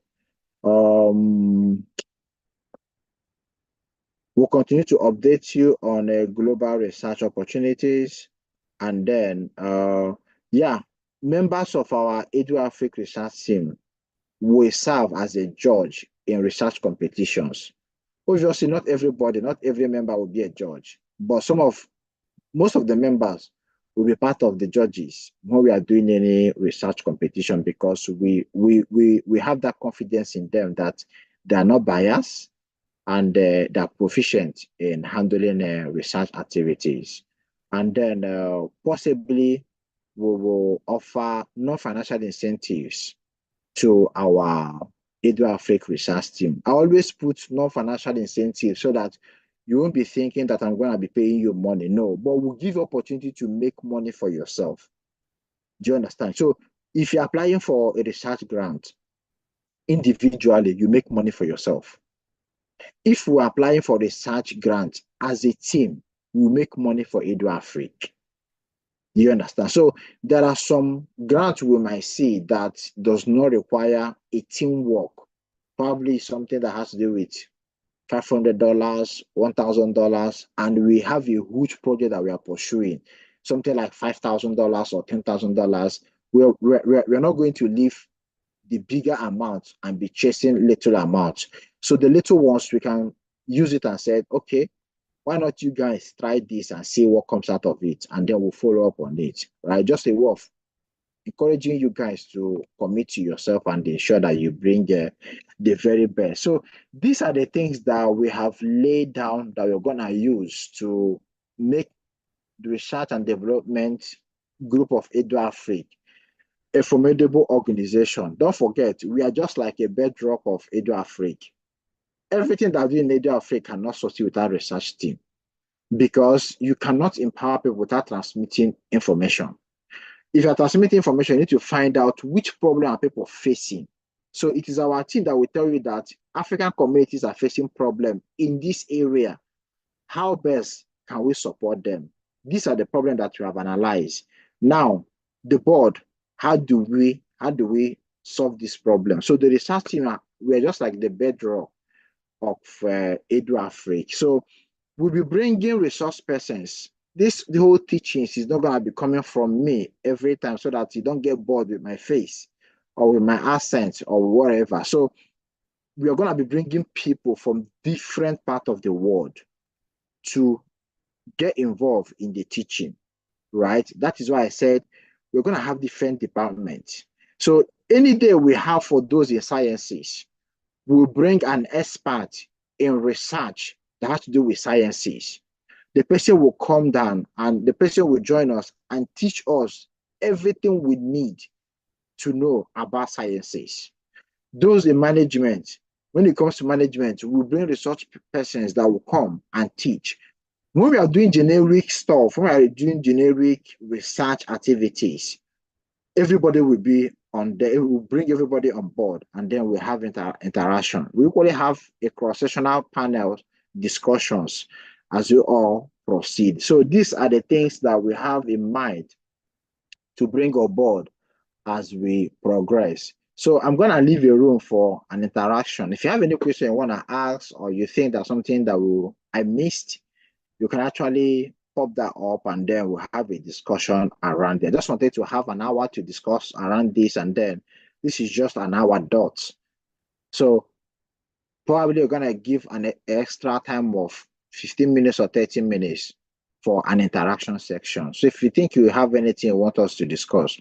We'll continue to update you on global research opportunities. And then, yeah, members of our EduAfrik research team will serve as a judge in research competitions. Obviously, not everybody, not every member will be a judge, but most of the members will be part of the judges when we are doing any research competition because we have that confidence in them that they are not biased and they're proficient in handling research activities. And then possibly we will offer non-financial incentives to our EduAfrik research team. I always put non-financial incentives so that you won't be thinking that I'm going to be paying you money. No, but we'll give you opportunity to make money for yourself. Do you understand? So if you're applying for a research grant, individually, you make money for yourself. If we're applying for research grant as a team, we make money for EduAfrik. You understand? So there are some grants we might see that does not require a teamwork. Probably something that has to do with $500, $1,000, and we have a huge project that we are pursuing, something like $5,000 or $10,000. We're not going to leave the bigger amount and be chasing little amounts. So the little ones, we can use it and say, okay, why not you guys try this and see what comes out of it, and then we'll follow up on it, right? Just a way of encouraging you guys to commit to yourself and ensure that you bring the very best. So these are the things that we have laid down that we're going to use to make the research and development group of EduAfrik a formidable organization. Don't forget, we are just like a bedrock of EduAfrik. Everything that we in EduAfrik cannot succeed without research team, because you cannot empower people without transmitting information. If you're transmitting information, you need to find out which problem are people facing. So it is our team that will tell you that African communities are facing problems in this area. How best can we support them? These are the problems that we have analyzed. Now, the board, how do we solve this problem? So the research team, we're just like the bedrock of EduAfrik. So we'll be bringing resource persons. The whole teachings is not going to be coming from me every time so that you don't get bored with my face or with my accent or whatever. So we are going to be bringing people from different parts of the world to get involved in the teaching, right? That is why I said we're going to have different departments. So any day we have for those in sciences, we'll bring an expert in research that has to do with sciences. The person will come down and the person will join us and teach us everything we need to know about sciences. Those in management, when it comes to management, we bring research persons that will come and teach. When we are doing generic stuff, when we are doing generic research activities, everybody will be on there. We'll bring everybody on board, and then we have interaction. We equally have a cross-sectional panel discussions as we all proceed. So these are the things that we have in mind to bring on board as we progress. So I'm going to leave a room for an interaction. If you have any question you want to ask, or you think there's something that I missed, you can actually pop that up, and then we'll have a discussion around it. I just wanted to have an hour to discuss around this, and then this is just an hour dot. So probably you're going to give an extra time of 15 minutes or 30 minutes for an interaction section. So if you think you have anything you want us to discuss,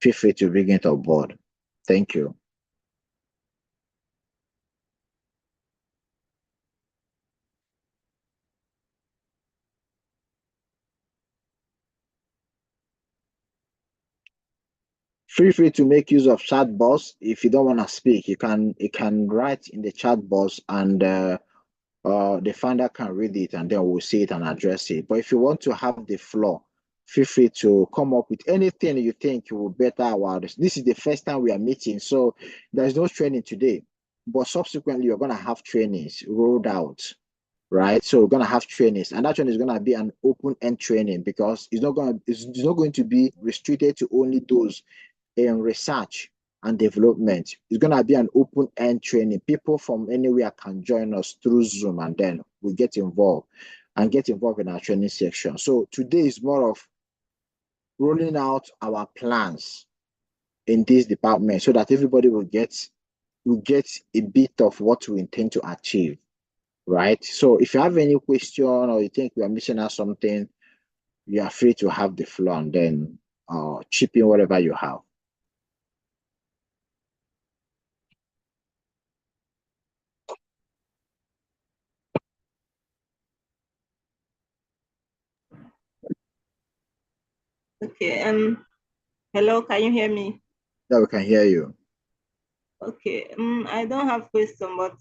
feel free to bring it on board. Thank you. Feel free to make use of chat box. If you don't want to speak, you can write in the chat box, and the founder can read it, and then we'll see it and address it. But if you want to have the floor, feel free to come up with anything you think will better our. This is the first time we are meeting, so there's no training today. But subsequently, you're going to have trainings rolled out, right? So we're going to have trainings, and that training is going to be an open-end training, because it's not going to be restricted to only those in research and development. It's going to be an open-end training. People from anywhere can join us through Zoom, and then we get involved in our training section. So today is more of rolling out our plans in this department, so that everybody will get a bit of what we intend to achieve, right? So if you have any question, or you think we are missing out something, you are free to have the floor, and then chip in whatever you have. Okay. Hello, can you hear me? Yeah, we can hear you. Okay. I don't have question, but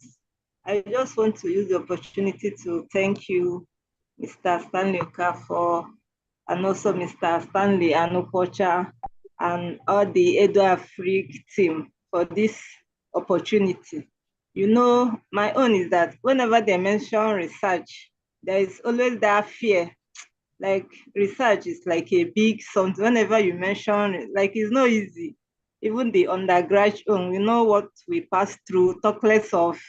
I just want to use the opportunity to thank you, Mr. Stanley Okafor, and also Mr. Stanley Anupocha, and all the EduAfrik team for this opportunity. You know, my own is that whenever they mention research, there is always that fear. Like, research is like a big something. Whenever you mention it, like, it's not easy. Even the undergraduate, we know what we pass through, talk less of.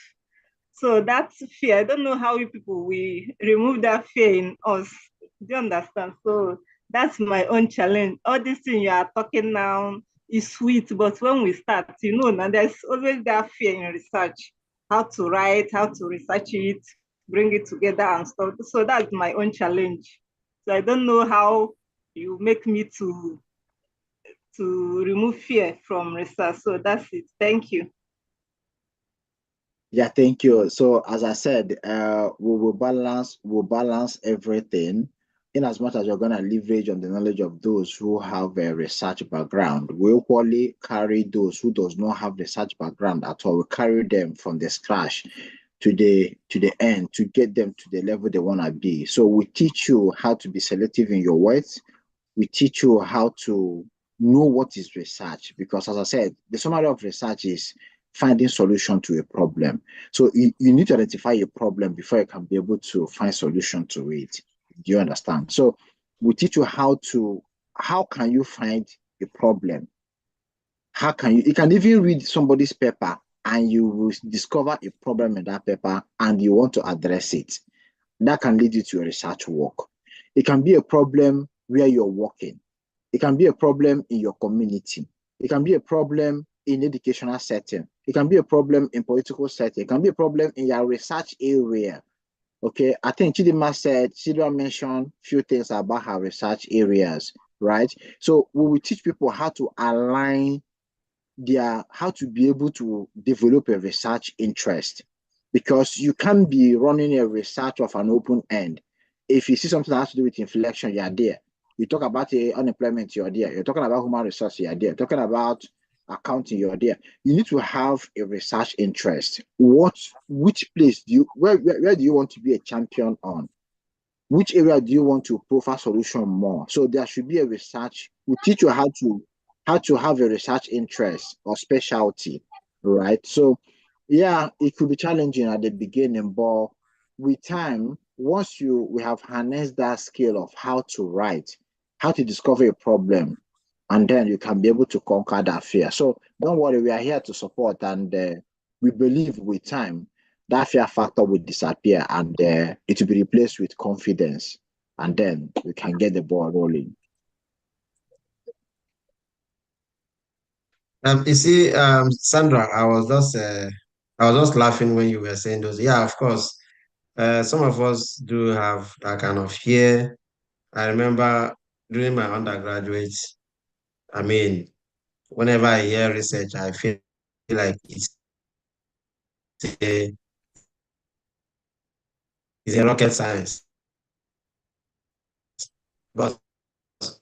So that's fear. I don't know how you people we remove that fear in us. Do you understand? So that's my own challenge. All these things you are talking now is sweet, but when we start, now there's always that fear in research. How to write, how to research it, bring it together and stuff. So that's my own challenge. So I don't know how you make me to remove fear from research. So that's it. Thank you. Yeah, thank you. So as I said, we'll balance everything, in as much as you're going to leverage on the knowledge of those who have a research background. We equally carry those who does not have research background at all. We carry them from the scratch to the end, to get them to the level they want to be. So we teach you how to be selective in your words. We teach you how to know what is research, because as I said, the summary of research is finding solution to a problem. So you need to identify a problem before you can be able to find solution to it. Do you understand? So we teach you how can you find a problem? How can you can even read somebody's paper, and you will discover a problem in that paper, and you want to address it. That can lead you to a research work. It can be a problem where you're working. It can be a problem in your community. It can be a problem in educational setting. It can be a problem in political setting. It can be a problem in your research area. Okay, I think Chidima mentioned a few things about her research areas, right? So we will teach people how to align how to be able to develop a research interest, because you can't be running a research of an open end. If you see something that has to do with inflection, you're there. You talk about unemployment, you're there. You're talking about human resources, you're there. Talking about accounting, you're there. You need to have a research interest. Which place where do you want to be a champion on? Which area do you want to profile solution more? So there should be a research. We teach you how to have a research interest or specialty, right? So yeah, it could be challenging at the beginning, but with time, once we have harnessed that skill of how to write, how to discover a problem, and then you can be able to conquer that fear. So don't worry, we are here to support, and we believe with time that fear factor will disappear, and it will be replaced with confidence, and then we can get the ball rolling. You see, Sandra, I was just laughing when you were saying those. Yeah, of course. Some of us do have that kind of fear. I remember during my undergraduate, I mean, whenever I hear research, I feel like a, it's a rocket science. But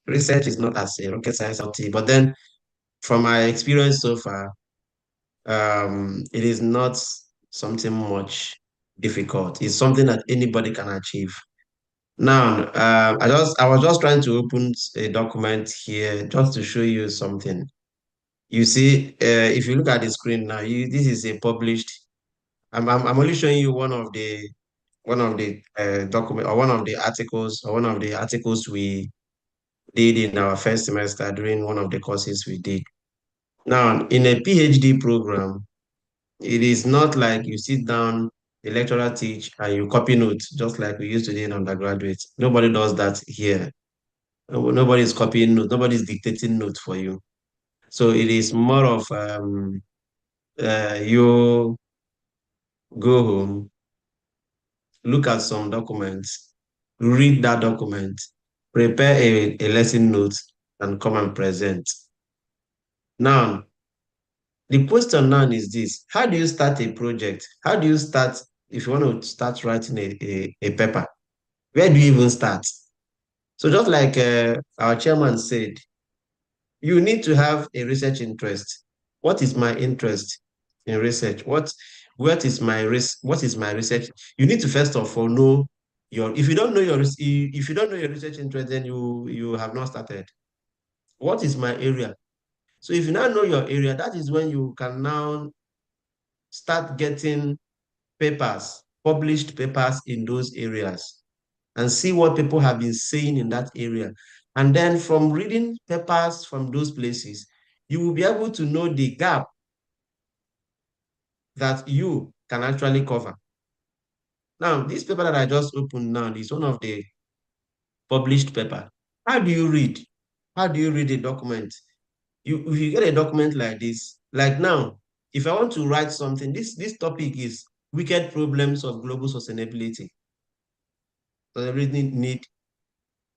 research is not as a rocket science, but then from my experience so far, it is not something much difficult. It's something that anybody can achieve. Now, I was just trying to open a document here just to show you something. You see, if you look at the screen now, this is a published. I'm only showing you one of the document or one of the articles or one of the articles we did in our first semester during one of the courses we did. Now, in a PhD program, it is not like you sit down, the lecturer teach, and you copy notes, just like we used to do in undergraduate. Nobody does that here. Nobody is copying notes. Nobody is dictating notes for you. So it is more of you go home, look at some documents, read that document, prepare a lesson note, and come and present. Now, the question now is this: how do you start a project? How do you start if you want to start writing a paper? Where do you even start? So just like our chairman said, you need to have a research interest. What is my interest in research? What is my research? You need to first of all know if you don't know if you don't know your research interest, then you have not started. What is my area? So if you now know your area, that is when you can now start getting papers, published papers in those areas, and see what people have been saying in that area. And then from reading papers from those places, you will be able to know the gap that you can actually cover. Now, this paper that I just opened now is one of the published paper. How do you read? How do you read a document? If you get a document like this, like now, if I want to write something, this topic is wicked problems of global sustainability. So I really need,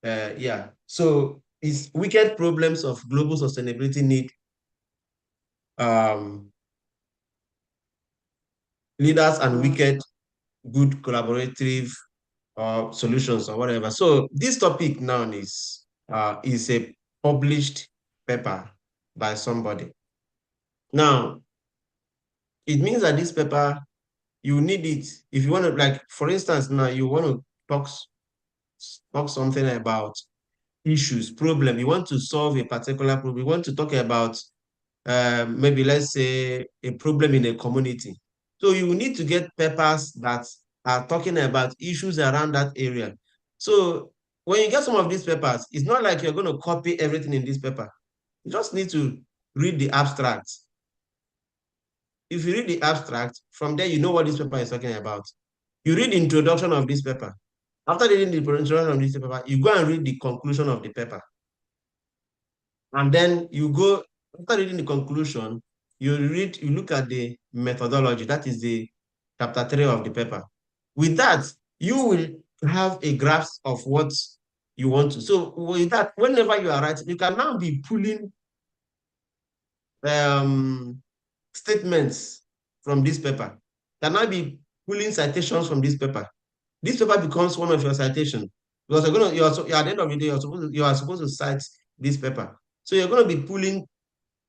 yeah. So it's wicked problems of global sustainability need leaders and wicked good collaborative solutions or whatever. So this topic now is a published paper by somebody. Now, it means that this paper, you need it if you want to, like, for instance, now you want to talk something about issues, problem. You want to solve a particular problem. You want to talk about maybe, let's say, a problem in a community. So you need to get papers that are talking about issues around that area. So when you get some of these papers, it's not like you're going to copy everything in this paper. You just need to read the abstract. If you read the abstract, from there, you know what this paper is talking about. You read the introduction of this paper. After reading the introduction of this paper, you go and read the conclusion of the paper. And then you go, after reading the conclusion, you look at the methodology. That is the chapter 3 of the paper. With that, you will have a grasp of what you want to. So with that, whenever you are writing, you can now be pulling statements from this paper. You can now be pulling citations from this paper. This paper becomes one of your citations because at the end of the day, you are supposed to cite this paper. So you're going to be pulling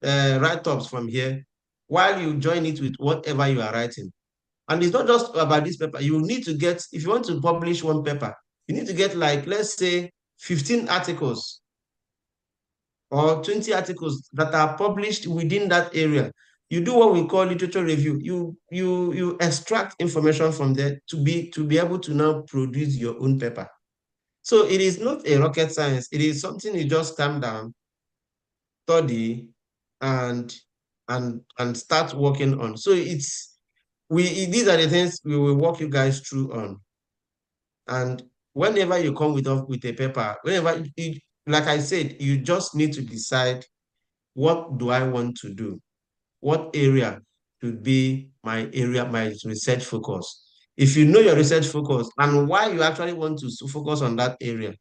write-ups from here while you join it with whatever you are writing. And it's not just about this paper. You need to get, if you want to publish one paper, you need to get like, let's say 15 articles or 20 articles that are published within that area. You do what we call literature review. You extract information from there to be able to now produce your own paper. So it is not a rocket science. It is something you just calm down, study, and start working on. So these are the things we will walk you guys through on. And whenever you come with a paper, like I said, you just need to decide, what do I want to do? What area should be my research focus? If you know your research focus and why you actually want to focus on that area,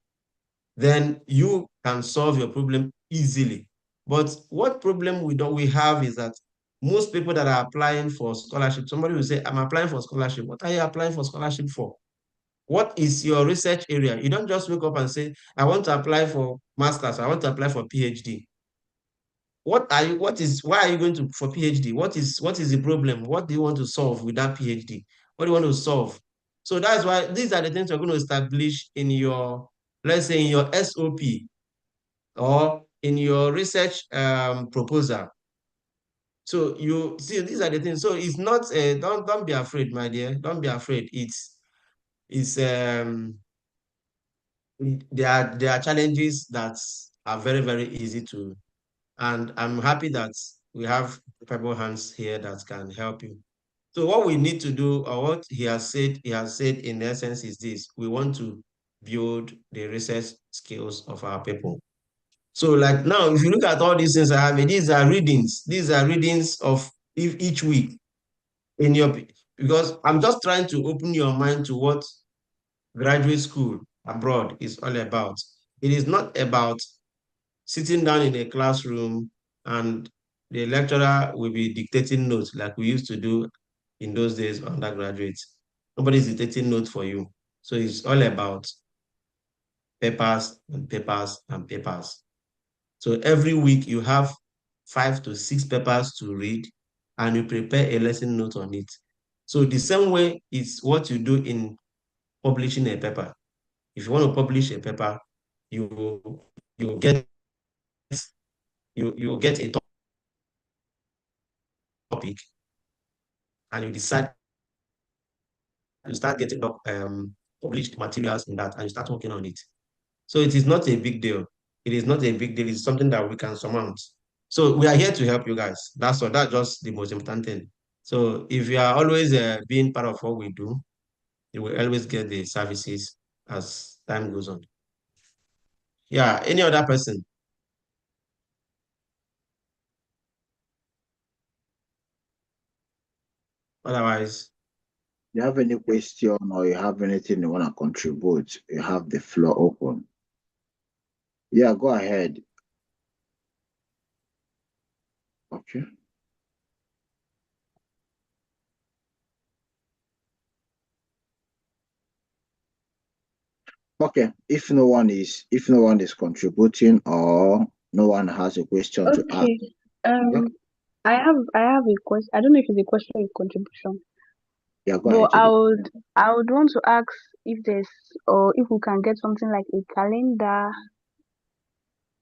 then you can solve your problem easily. But what problem we have is that most people that are applying for scholarship, somebody will say, I'm applying for scholarship. What are you applying for scholarship for? What is your research area? You don't just wake up and say, I want to apply for master's, I want to apply for PhD. Why are you going to for PhD? What is the problem? What do you want to solve with that PhD? What do you want to solve? So that's why these are the things you're going to establish in your, let's say, in your SOP or in your research proposal. So you see, these are the things. So it's not don't be afraid, my dear. Don't be afraid. There are challenges that are very, very easy to, and I'm happy that we have capable hands here that can help you. So what we need to do, or what he has said in essence is this: we want to build the research skills of our people. So like now, if you look at all these things I have, these are readings. These are readings of each week in your, because I'm just trying to open your mind to what graduate school abroad is all about. It is not about sitting down in a classroom and the lecturer will be dictating notes like we used to do in those days undergraduates. Nobody's dictating notes for you. So it's all about papers and papers and papers. So every week you have 5 to 6 papers to read and you prepare a lesson note on it. So the same way is what you do in publishing a paper. If you want to publish a paper, you get a topic and you decide, you start getting published materials in that and you start working on it. So it is not a big deal. It is not a big deal. It's something that we can surmount. So we are here to help you guys. That's all. That's just the most important thing. So if you are always being part of what we do, you will always get the services as time goes on. Yeah, any other person? Otherwise, you have any question or you have anything you want to contribute, you have the floor open. Yeah, go ahead. Okay. Okay, if no one is contributing or no one has a question to ask. Okay. I have a question. I don't know if it's a question or a contribution, Yeah, go but ahead. I would want to ask if there's, or if we can get something like a calendar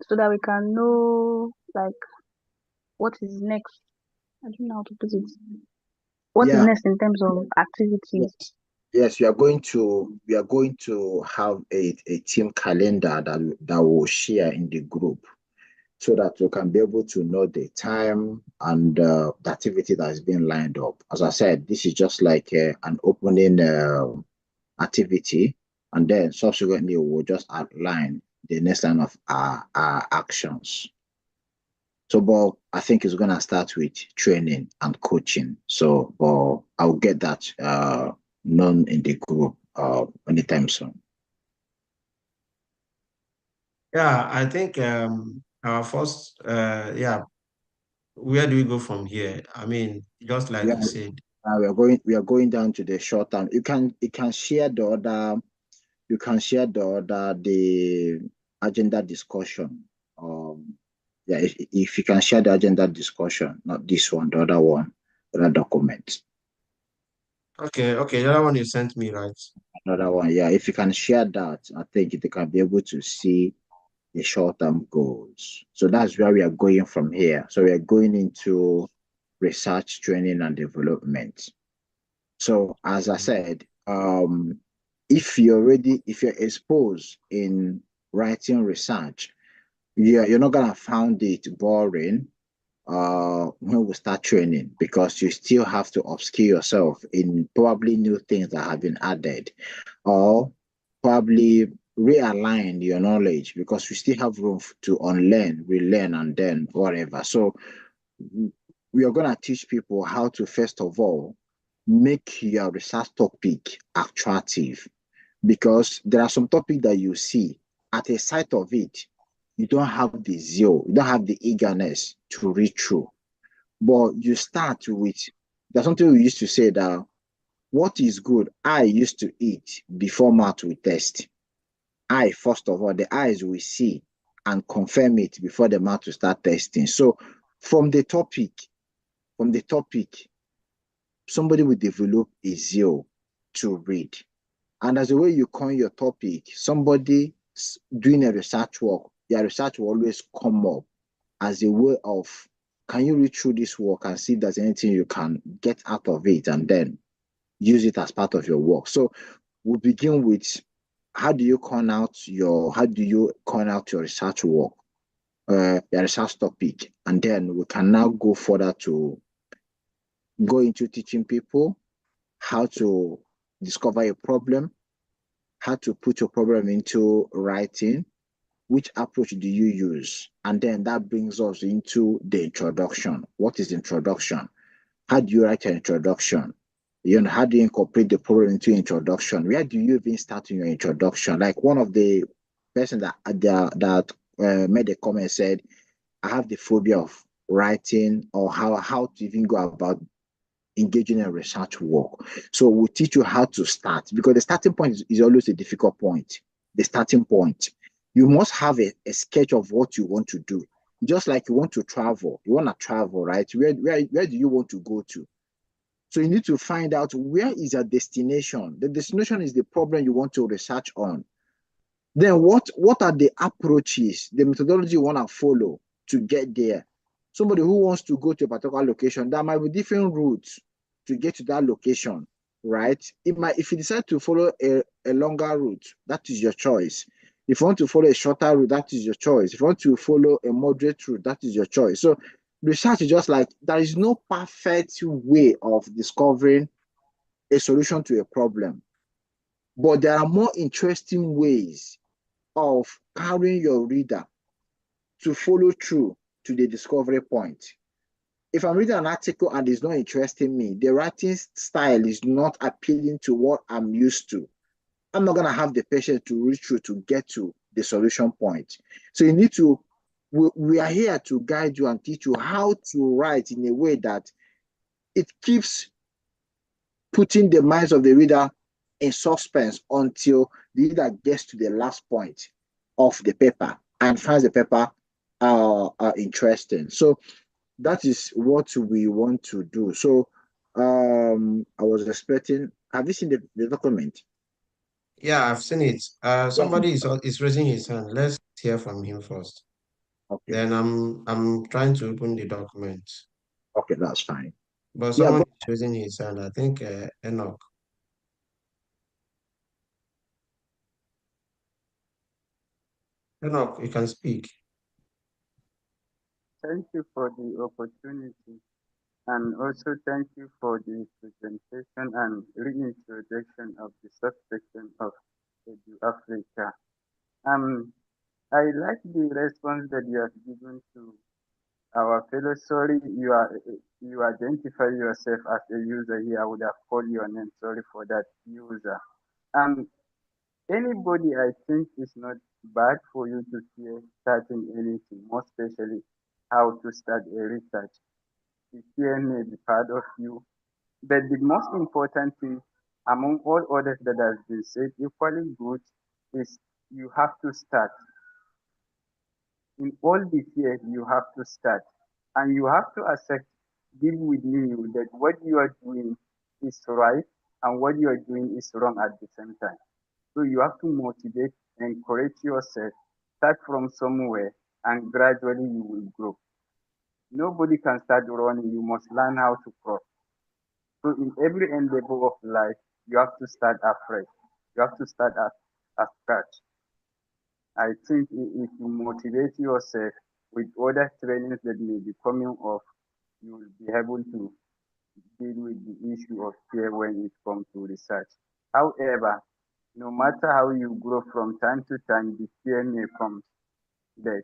so that we can know like what is next. I don't know how to put it. What is Yeah. next in terms of activities? Yes, we are going to have a team calendar that will share in the group so that we can be able to know the time and the activity that is being lined up. As I said, this is just like an opening activity, and then subsequently we'll just outline the next line of our actions. So, but I think it's gonna start with training and coaching. So, but I'll get that known in the group anytime soon. yeah, I think our first, where do we go from here? I mean, just like you said. We are going down to the short term. You can share the other. You can share the agenda discussion Yeah, if you can share the agenda discussion, not this one, the other one, the other document. Okay, the other one you sent me, right? Another one, yeah. If you can share that, I think they can be able to see the short-term goals. So that's where we are going from here. So we are going into research, training, and development. So as I said, if you're exposed in writing research, you're not gonna find it boring when we start training, because you still have to upskill yourself in probably new things that have been added, or probably realign your knowledge, because we still have room to unlearn, relearn, and then whatever. So we are going to teach people how to, first of all, make your research topic attractive, because there are some topics that you see at a sight of it, you don't have the zeal, you don't have the eagerness to read through. But you start with, there's something we used to say that what is good, I used to eat before mouth will test. I, first of all, the eyes will see and confirm it before the mouth will start testing. So from the topic, somebody will develop a zeal to read. And as the way you coin your topic, somebody doing a research work, your research will always come up as a way of, can you read through this work and see if there's anything you can get out of it, and then use it as part of your work. So we'll begin with, how do you coin out your research work, your research topic, and then we can now go further to go into teaching people how to discover a problem, how to put your problem into writing, which approach do you use? And then that brings us into the introduction. What is the introduction? How do you write an introduction? How do you incorporate the problem into introduction? Where do you even start in your introduction? Like one of the person that made a comment said, I have the phobia of writing, or how to even go about engaging in research work. So we'll teach you how to start, because the starting point is always a difficult point. The starting point. You must have a sketch of what you want to do. Just like you want to travel, right? Where do you want to go to? So you need to find out, where is your destination? The destination is the problem you want to research on. Then what are the approaches, the methodology you want to follow to get there? Somebody who wants to go to a particular location, there might be different routes to get to that location, right? If you decide to follow a longer route, that is your choice. If you want to follow a shorter route, that is your choice. If you want to follow a moderate route, that is your choice. So research is just like, there is no perfect way of discovering a solution to a problem, but there are more interesting ways of carrying your reader to follow through to the discovery point. If I'm reading an article and it's not interesting me, the writing style is not appealing to what I'm used to, I'm not going to have the patience to read through to get to the solution point. So you need to, we are here to guide you and teach you how to write in a way that it keeps putting the minds of the reader in suspense until the reader gets to the last point of the paper and finds the paper interesting. So that is what we want to do. So I was expecting, have you seen the document? Yeah, I've seen it. Somebody is raising his hand. Let's hear from him first. Okay. Then I'm trying to open the document. Okay, that's fine. But someone is raising his hand. I think Enoch. Enoch, you can speak. Thank you for the opportunity, and also thank you for the presentation and reintroduction of the subsection of EduAfrica. I like the response that you have given to our fellow. Sorry, you identify yourself as a user here. I would have called your name. Sorry for that, user. Anybody, I think it's not bad for you to hear starting anything, more especially how to start a research. The fear may be part of you. But the most important thing, among all others that has been said, equally good, is you have to start. In all this year, you have to start, and you have to accept deep within you that what you are doing is right and what you are doing is wrong at the same time. So you have to motivate and encourage yourself, start from somewhere, and gradually you will grow. Nobody can start running, you must learn how to crawl. So in every endeavor of life, you have to start afresh. You have to start at scratch. I think if you motivate yourself with other trainings that may be coming up, you will be able to deal with the issue of fear when it comes to research. However, no matter how you grow from time to time, the fear may come. That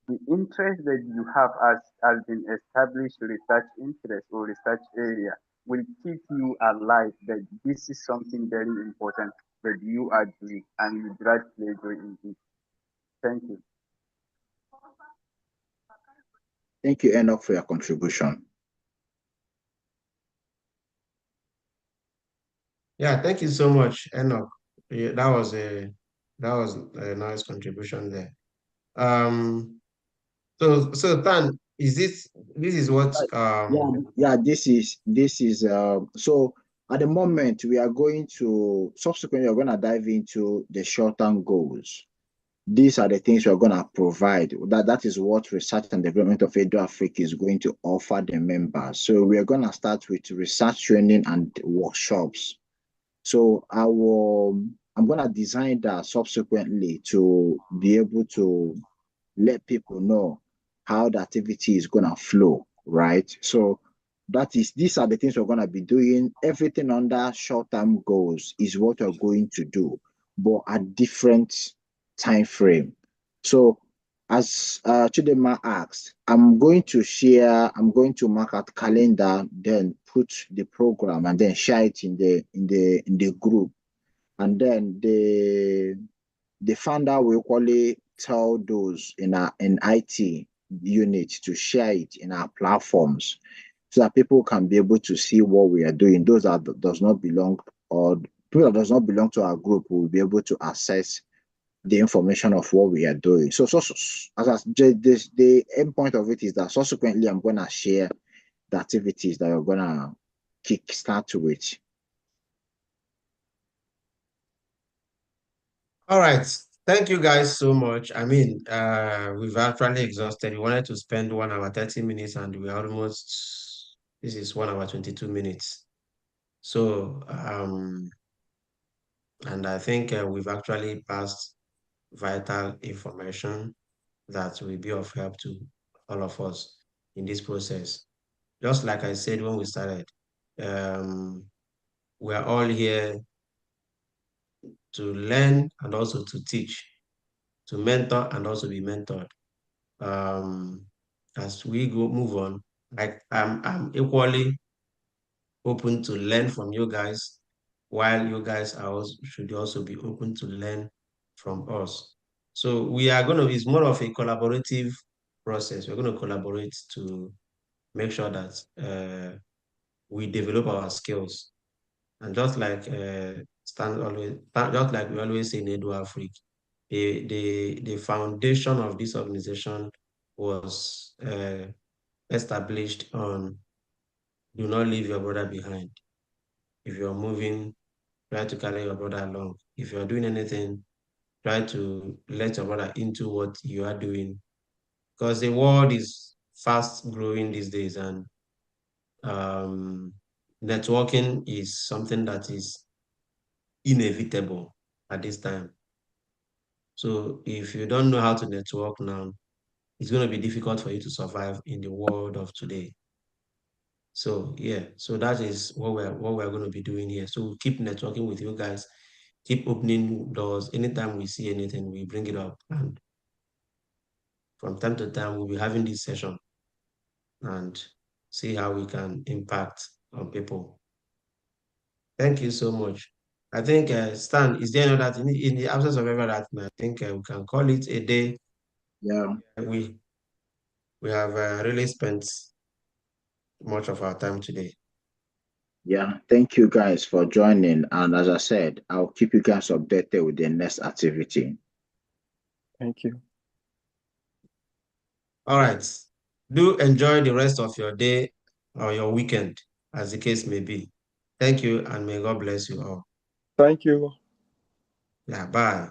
the interest that you have as an established research interest or research area will keep you alive that this is something very important that you are doing and you derive pleasure in it. Thank you. Thank you, Enoch, for your contribution. Yeah, thank you so much, Enoch. Yeah, that was a nice contribution there. So Tan, this is what This is so at the moment we are going to subsequently we're going to dive into the short-term goals. These are the things we're going to provide. That is what research and development of EduAfrik is going to offer the members. So we are going to start with research training and workshops. So I'm going to design that subsequently to be able to let people know how the activity is going to flow, right? So these are the things we're going to be doing. Everything under short-term goals is what we're going to do, but at different time frame. So as Chidema asked, I'm going to mark out calendar, then put the program and then share it in the group. And then the founder will equally tell those in IT unit to share it in our platforms so that people can be able to see what we are doing. Those that does not belong or people that does not belong to our group will be able to access the information of what we are doing. So the end point of it is that subsequently I'm going to share the activities that we're going to kickstart with. All right. Thank you guys so much. I mean, we've actually exhausted. We wanted to spend 1 hour, 30 minutes, and we almost, this is 1 hour, 22 minutes. So, and I think we've actually passed vital information that will be of help to all of us in this process. Just like I said when we started, we are all here to learn and also to teach, to mentor and also be mentored. As we move on, I'm equally open to learn from you guys, while you guys should also be open to learn from us. So we are it's more of a collaborative process. We're going to collaborate to make sure that we develop our skills. And just like just like we always say in EduAfrik, the foundation of this organization was established on do not leave your brother behind. If you're moving, try to carry your brother along. If you're doing anything, try to let your brother into what you are doing. Because the world is fast growing these days, and networking is something that is inevitable at this time. So if you don't know how to network now, it's going to be difficult for you to survive in the world of today. So yeah, so that is what we're going to be doing here. So we'll keep networking with you guys, keep opening doors. Anytime we see anything, we bring it up, and from time to time we'll be having this session and see how we can impact on people. Thank you so much. I think Stan, is there any other thing in the absence of ever that? I think we can call it a day. Yeah. We have really spent much of our time today. Yeah, thank you guys for joining. And as I said, I'll keep you guys updated with the next activity. Thank you. All right. Do enjoy the rest of your day or your weekend, as the case may be. Thank you, and may God bless you all. Thank you. Yeah, bye.